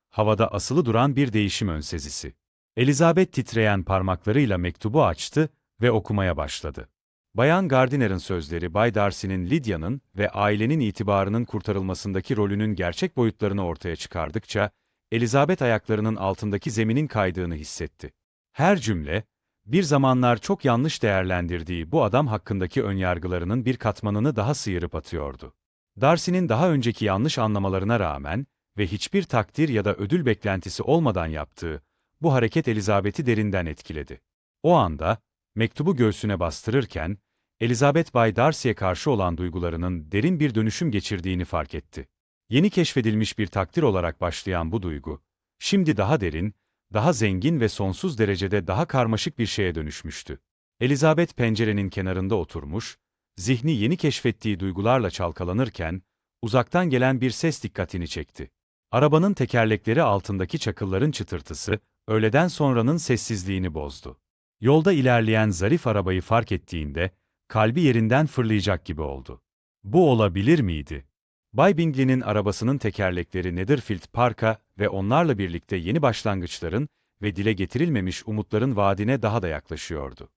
Havada asılı duran bir değişim önsezisi. Elizabeth titreyen parmaklarıyla mektubu açtı ve okumaya başladı. Bayan Gardiner'ın sözleri Bay Darcy'nin Lydia'nın ve ailenin itibarının kurtarılmasındaki rolünün gerçek boyutlarını ortaya çıkardıkça, Elizabeth ayaklarının altındaki zeminin kaydığını hissetti. Her cümle, bir zamanlar çok yanlış değerlendirdiği bu adam hakkındaki önyargılarının bir katmanını daha sıyırıp atıyordu. Darcy'nin daha önceki yanlış anlamalarına rağmen ve hiçbir takdir ya da ödül beklentisi olmadan yaptığı bu hareket Elizabeth'i derinden etkiledi. O anda, mektubu göğsüne bastırırken, Elizabeth Bay Darcy'ye karşı olan duygularının derin bir dönüşüm geçirdiğini fark etti. Yeni keşfedilmiş bir takdir olarak başlayan bu duygu, şimdi daha derin, daha zengin ve sonsuz derecede daha karmaşık bir şeye dönüşmüştü. Elizabeth pencerenin kenarında oturmuş, zihni yeni keşfettiği duygularla çalkalanırken, uzaktan gelen bir ses dikkatini çekti. Arabanın tekerlekleri altındaki çakılların çıtırtısı, öğleden sonranın sessizliğini bozdu. Yolda ilerleyen zarif arabayı fark ettiğinde, kalbi yerinden fırlayacak gibi oldu. Bu olabilir miydi? Bay Bingley'nin arabasının tekerlekleri Netherfield Park'a ve onlarla birlikte yeni başlangıçların ve dile getirilmemiş umutların vaadine daha da yaklaşıyordu.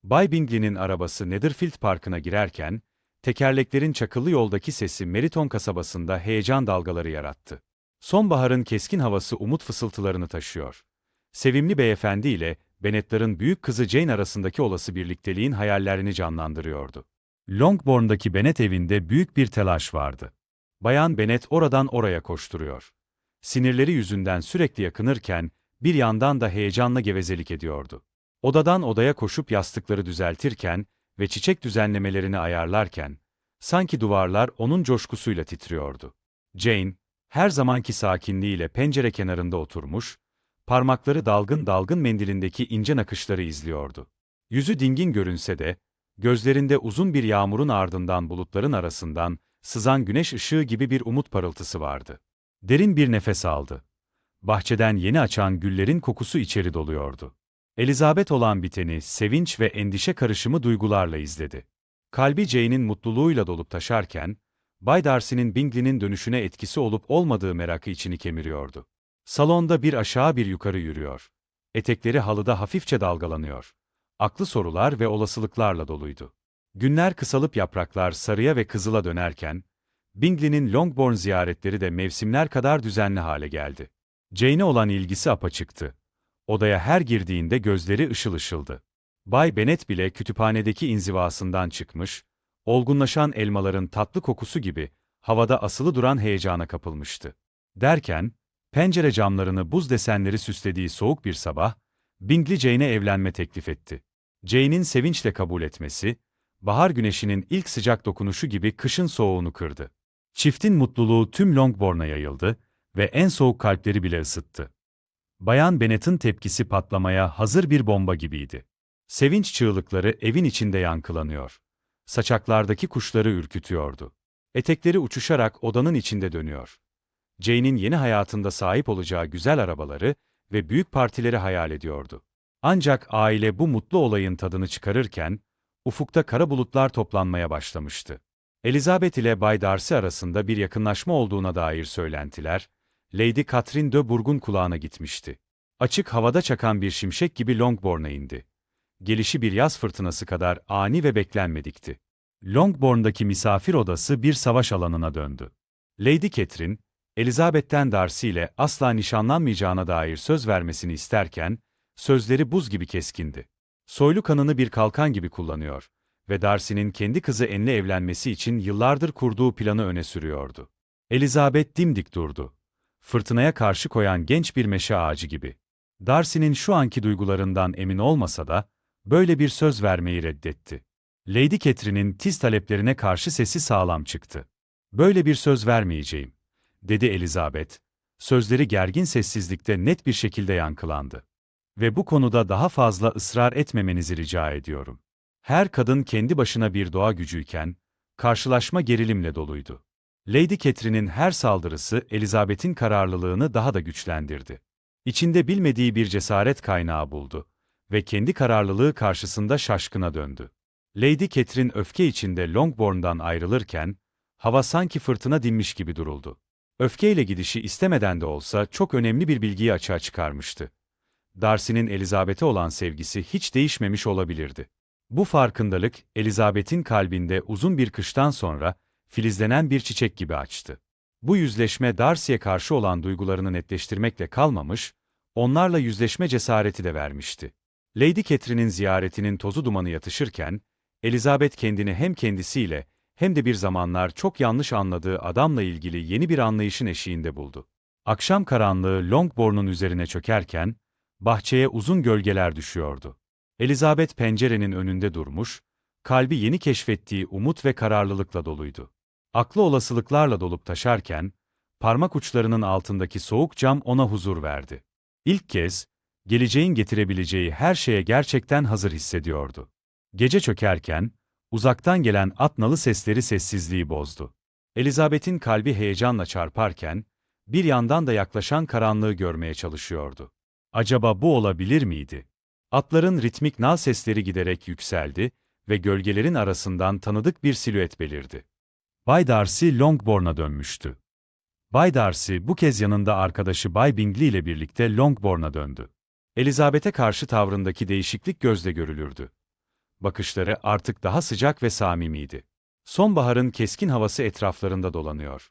Bay Bingley'nin arabası Netherfield Park'ına girerken, tekerleklerin çakıllı yoldaki sesi Meriton kasabasında heyecan dalgaları yarattı. Sonbaharın keskin havası umut fısıltılarını taşıyor. Sevimli beyefendi ile Bennet'ların büyük kızı Jane arasındaki olası birlikteliğin hayallerini canlandırıyordu. Longbourn'daki Bennet evinde büyük bir telaş vardı. Bayan Bennet oradan oraya koşturuyor. Sinirleri yüzünden sürekli yakınırken, bir yandan da heyecanla gevezelik ediyordu. Odadan odaya koşup yastıkları düzeltirken ve çiçek düzenlemelerini ayarlarken, sanki duvarlar onun coşkusuyla titriyordu. Jane, her zamanki sakinliğiyle pencere kenarında oturmuş, parmakları dalgın dalgın mendilindeki ince nakışları izliyordu. Yüzü dingin görünse de, gözlerinde uzun bir yağmurun ardından bulutların arasından sızan güneş ışığı gibi bir umut parıltısı vardı. Derin bir nefes aldı. Bahçeden yeni açan güllerin kokusu içeri doluyordu. Elizabeth olan biteni sevinç ve endişe karışımı duygularla izledi. Kalbi Jane'in mutluluğuyla dolup taşarken, Bay Darcy'nin Bingley'nin dönüşüne etkisi olup olmadığı merakı içini kemiriyordu. Salonda bir aşağı bir yukarı yürüyor. Etekleri halıda hafifçe dalgalanıyor. Aklı sorular ve olasılıklarla doluydu. Günler kısalıp yapraklar sarıya ve kızıla dönerken, Bingley'nin Longbourn ziyaretleri de mevsimler kadar düzenli hale geldi. Jane'e olan ilgisi apaçıktı. Odaya her girdiğinde gözleri ışıl ışıldı. Bay Bennet bile kütüphanedeki inzivasından çıkmış, olgunlaşan elmaların tatlı kokusu gibi havada asılı duran heyecana kapılmıştı. Derken, pencere camlarını buz desenleri süslediği soğuk bir sabah, Bingley Jane'e evlenme teklif etti. Jane'in sevinçle kabul etmesi, bahar güneşinin ilk sıcak dokunuşu gibi kışın soğuğunu kırdı. Çiftin mutluluğu tüm Longbourn'a yayıldı ve en soğuk kalpleri bile ısıttı. Bayan Bennet'in tepkisi patlamaya hazır bir bomba gibiydi. Sevinç çığlıkları evin içinde yankılanıyor. Saçaklardaki kuşları ürkütüyordu. Etekleri uçuşarak odanın içinde dönüyor. Jane'in yeni hayatında sahip olacağı güzel arabaları ve büyük partileri hayal ediyordu. Ancak aile bu mutlu olayın tadını çıkarırken, ufukta kara bulutlar toplanmaya başlamıştı. Elizabeth ile Bay Darcy arasında bir yakınlaşma olduğuna dair söylentiler, Lady Catherine de Bourgh'un kulağına gitmişti. Açık havada çakan bir şimşek gibi Longbourn'a indi. Gelişi bir yaz fırtınası kadar ani ve beklenmedikti. Longbourn'daki misafir odası bir savaş alanına döndü. Lady Catherine, Elizabeth'ten Darcy ile asla nişanlanmayacağına dair söz vermesini isterken, sözleri buz gibi keskindi. Soylu kanını bir kalkan gibi kullanıyor ve Darcy'nin kendi kızı Anne'le evlenmesi için yıllardır kurduğu planı öne sürüyordu. Elizabeth dimdik durdu. Fırtınaya karşı koyan genç bir meşe ağacı gibi. Darcy'nin şu anki duygularından emin olmasa da, böyle bir söz vermeyi reddetti. Lady Catherine'in tiz taleplerine karşı sesi sağlam çıktı. "Böyle bir söz vermeyeceğim," dedi Elizabeth. Sözleri gergin sessizlikte net bir şekilde yankılandı. "Ve bu konuda daha fazla ısrar etmemenizi rica ediyorum." Her kadın kendi başına bir doğa gücüyken, karşılaşma gerilimle doluydu. Lady Catherine'in her saldırısı Elizabeth'in kararlılığını daha da güçlendirdi. İçinde bilmediği bir cesaret kaynağı buldu ve kendi kararlılığı karşısında şaşkına döndü. Lady Catherine öfke içinde Longbourn'dan ayrılırken, hava sanki fırtına dinmiş gibi duruldu. Öfkeyle gidişi istemeden de olsa çok önemli bir bilgiyi açığa çıkarmıştı. Darcy'nin Elizabeth'e olan sevgisi hiç değişmemiş olabilirdi. Bu farkındalık, Elizabeth'in kalbinde uzun bir kıştan sonra filizlenen bir çiçek gibi açtı. Bu yüzleşme Darcy'ye karşı olan duygularını netleştirmekle kalmamış, onlarla yüzleşme cesareti de vermişti. Lady Catherine'in ziyaretinin tozu dumanı yatışırken, Elizabeth kendini hem kendisiyle hem de bir zamanlar çok yanlış anladığı adamla ilgili yeni bir anlayışın eşiğinde buldu. Akşam karanlığı Longbourn'un üzerine çökerken, bahçeye uzun gölgeler düşüyordu. Elizabeth pencerenin önünde durmuş, kalbi yeni keşfettiği umut ve kararlılıkla doluydu. Aklı olasılıklarla dolup taşarken, parmak uçlarının altındaki soğuk cam ona huzur verdi. İlk kez, geleceğin getirebileceği her şeye gerçekten hazır hissediyordu. Gece çökerken, uzaktan gelen at nalı sesleri sessizliği bozdu. Elizabeth'in kalbi heyecanla çarparken, bir yandan da yaklaşan karanlığı görmeye çalışıyordu. Acaba bu olabilir miydi? Atların ritmik nal sesleri giderek yükseldi ve gölgelerin arasından tanıdık bir silüet belirdi. Bay Darcy Longbourn'a dönmüştü. Bay Darcy bu kez yanında arkadaşı Bay Bingley ile birlikte Longbourn'a döndü. Elizabeth'e karşı tavrındaki değişiklik gözle görülürdü. Bakışları artık daha sıcak ve samimiydi. Sonbaharın keskin havası etraflarında dolanıyor.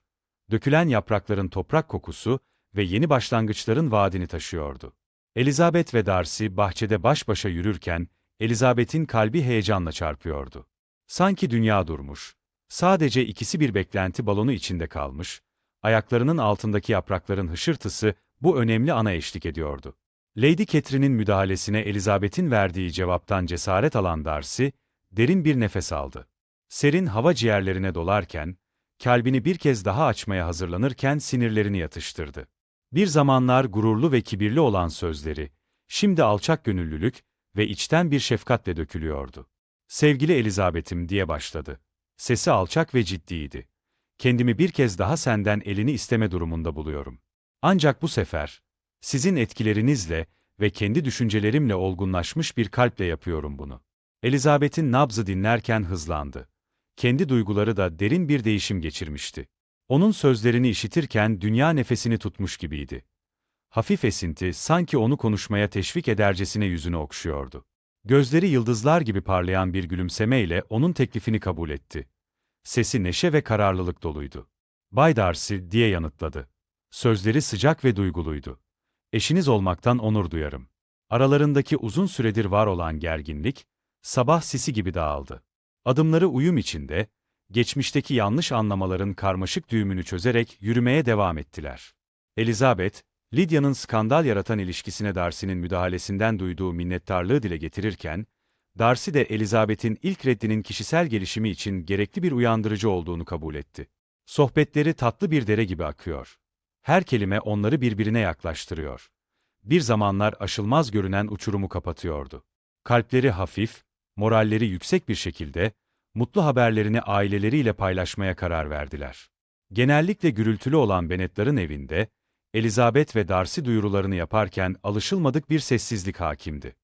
Dökülen yaprakların toprak kokusu ve yeni başlangıçların vaadini taşıyordu. Elizabeth ve Darcy bahçede baş başa yürürken, Elizabeth'in kalbi heyecanla çarpıyordu. Sanki dünya durmuş. Sadece ikisi bir beklenti balonu içinde kalmış, ayaklarının altındaki yaprakların hışırtısı bu önemli ana eşlik ediyordu. Lady Catherine'in müdahalesine Elizabeth'in verdiği cevaptan cesaret alan Darcy, derin bir nefes aldı. Serin hava ciğerlerine dolarken, kalbini bir kez daha açmaya hazırlanırken sinirlerini yatıştırdı. Bir zamanlar gururlu ve kibirli olan sözleri, şimdi alçak gönüllülük ve içten bir şefkatle dökülüyordu. "Sevgili Elizabeth'im" diye başladı. Sesi alçak ve ciddiydi. "Kendimi bir kez daha senden elini isteme durumunda buluyorum. Ancak bu sefer, sizin etkilerinizle ve kendi düşüncelerimle olgunlaşmış bir kalple yapıyorum bunu." Elizabeth'in nabzı dinlerken hızlandı. Kendi duyguları da derin bir değişim geçirmişti. Onun sözlerini işitirken dünya nefesini tutmuş gibiydi. Hafif esinti sanki onu konuşmaya teşvik edercesine yüzünü okşuyordu. Gözleri yıldızlar gibi parlayan bir gülümsemeyle onun teklifini kabul etti. Sesi neşe ve kararlılık doluydu. "Bay Darcy" diye yanıtladı. Sözleri sıcak ve duyguluydu. "Eşiniz olmaktan onur duyarım." Aralarındaki uzun süredir var olan gerginlik, sabah sisi gibi dağıldı. Adımları uyum içinde, geçmişteki yanlış anlamaların karmaşık düğümünü çözerek yürümeye devam ettiler. Elizabeth, Lydia'nın skandal yaratan ilişkisine Darcy'nin müdahalesinden duyduğu minnettarlığı dile getirirken, Darcy de Elizabeth'in ilk reddinin kişisel gelişimi için gerekli bir uyandırıcı olduğunu kabul etti. Sohbetleri tatlı bir dere gibi akıyor. Her kelime onları birbirine yaklaştırıyor. Bir zamanlar aşılmaz görünen uçurumu kapatıyordu. Kalpleri hafif, moralleri yüksek bir şekilde, mutlu haberlerini aileleriyle paylaşmaya karar verdiler. Genellikle gürültülü olan Bennet'ların evinde, Elizabeth ve Darcy duyurularını yaparken alışılmadık bir sessizlik hakimdi.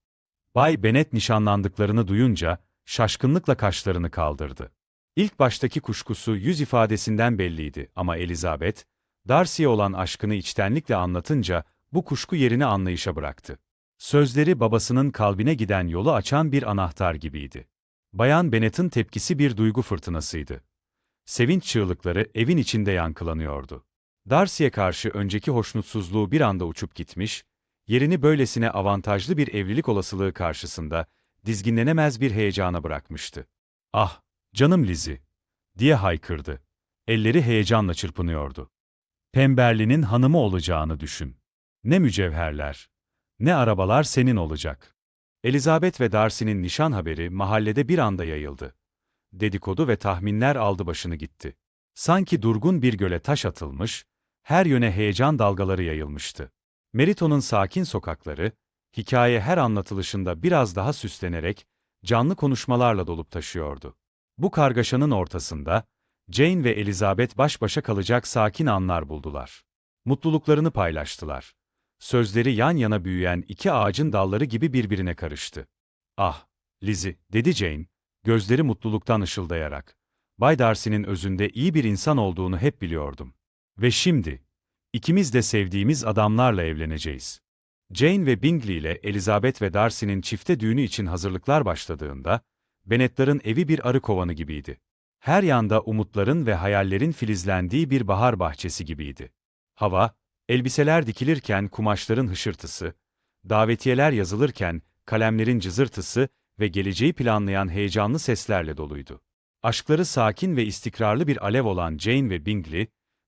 Bay Bennet nişanlandıklarını duyunca, şaşkınlıkla kaşlarını kaldırdı. İlk baştaki kuşkusu yüz ifadesinden belliydi ama Elizabeth, Darcy'ye olan aşkını içtenlikle anlatınca, bu kuşku yerini anlayışa bıraktı. Sözleri babasının kalbine giden yolu açan bir anahtar gibiydi. Bayan Bennet'in tepkisi bir duygu fırtınasıydı. Sevinç çığlıkları evin içinde yankılanıyordu. Darcy'ye karşı önceki hoşnutsuzluğu bir anda uçup gitmiş, yerini böylesine avantajlı bir evlilik olasılığı karşısında dizginlenemez bir heyecana bırakmıştı. "Ah, canım Lizzie!" diye haykırdı. Elleri heyecanla çırpınıyordu. "Pemberli'nin hanımı olacağını düşün. Ne mücevherler, ne arabalar senin olacak." Elizabeth ve Darcy'nin nişan haberi mahallede bir anda yayıldı. Dedikodu ve tahminler aldı başını gitti. Sanki durgun bir göle taş atılmış, her yöne heyecan dalgaları yayılmıştı. Meriton'un sakin sokakları, hikaye her anlatılışında biraz daha süslenerek, canlı konuşmalarla dolup taşıyordu. Bu kargaşanın ortasında, Jane ve Elizabeth baş başa kalacak sakin anlar buldular. Mutluluklarını paylaştılar. Sözleri yan yana büyüyen iki ağacın dalları gibi birbirine karıştı. "Ah, Lizzie," dedi Jane, gözleri mutluluktan ışıldayarak. "Bay Darcy'nin özünde iyi bir insan olduğunu hep biliyordum. Ve şimdi, ikimiz de sevdiğimiz adamlarla evleneceğiz." Jane ve Bingley ile Elizabeth ve Darcy'nin çifte düğünü için hazırlıklar başladığında, Bennet'ların evi bir arı kovanı gibiydi. Her yanda umutların ve hayallerin filizlendiği bir bahar bahçesi gibiydi. Hava, elbiseler dikilirken kumaşların hışırtısı, davetiyeler yazılırken kalemlerin cızırtısı ve geleceği planlayan heyecanlı seslerle doluydu. Aşkları sakin ve istikrarlı bir alev olan Jane ve Bingley,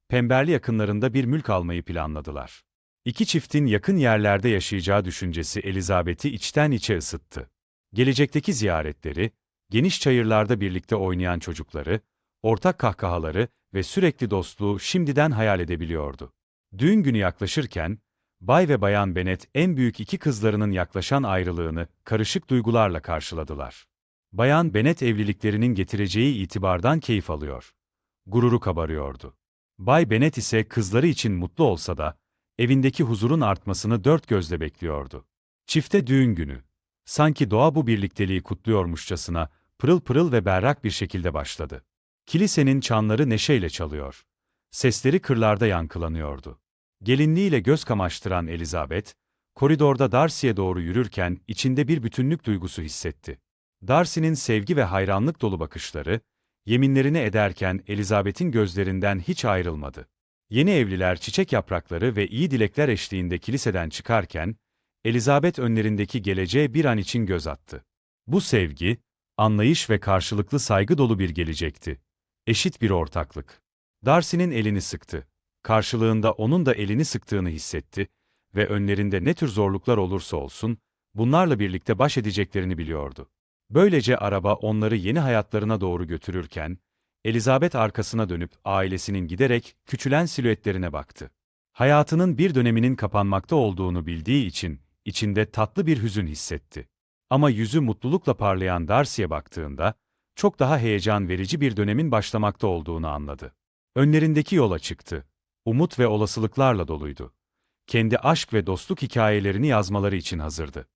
Pemberley yakınlarında bir mülk almayı planladılar. İki çiftin yakın yerlerde yaşayacağı düşüncesi Elizabeth'i içten içe ısıttı. Gelecekteki ziyaretleri, geniş çayırlarda birlikte oynayan çocukları, ortak kahkahaları ve sürekli dostluğu şimdiden hayal edebiliyordu. Düğün günü yaklaşırken, Bay ve Bayan Bennet en büyük iki kızlarının yaklaşan ayrılığını karışık duygularla karşıladılar. Bayan Bennet evliliklerinin getireceği itibardan keyif alıyor. Gururu kabarıyordu. Bay Bennet ise kızları için mutlu olsa da, evindeki huzurun artmasını dört gözle bekliyordu. Çifte düğün günü, sanki doğa bu birlikteliği kutluyormuşçasına, pırıl pırıl ve berrak bir şekilde başladı. Kilisenin çanları neşeyle çalıyor. Sesleri kırlarda yankılanıyordu. Gelinliğiyle göz kamaştıran Elizabeth, koridorda Darcy'ye doğru yürürken içinde bir bütünlük duygusu hissetti. Darcy'nin sevgi ve hayranlık dolu bakışları, yeminlerini ederken Elizabeth'in gözlerinden hiç ayrılmadı. Yeni evliler çiçek yaprakları ve iyi dilekler eşliğinde kiliseden çıkarken, Elizabeth önlerindeki geleceğe bir an için göz attı. Bu sevgi, Anlayış ve karşılıklı saygı dolu bir gelecekti. Eşit bir ortaklık. Darcy'nin elini sıktı. Karşılığında onun da elini sıktığını hissetti ve önlerinde ne tür zorluklar olursa olsun, bunlarla birlikte baş edeceklerini biliyordu. Böylece araba onları yeni hayatlarına doğru götürürken, Elizabeth arkasına dönüp ailesinin giderek küçülen silüetlerine baktı. Hayatının bir döneminin kapanmakta olduğunu bildiği için, içinde tatlı bir hüzün hissetti. Ama yüzü mutlulukla parlayan Darcy'ye baktığında, çok daha heyecan verici bir dönemin başlamakta olduğunu anladı. Önlerindeki yola çıktı. Umut ve olasılıklarla doluydu. Kendi aşk ve dostluk hikayelerini yazmaları için hazırdı.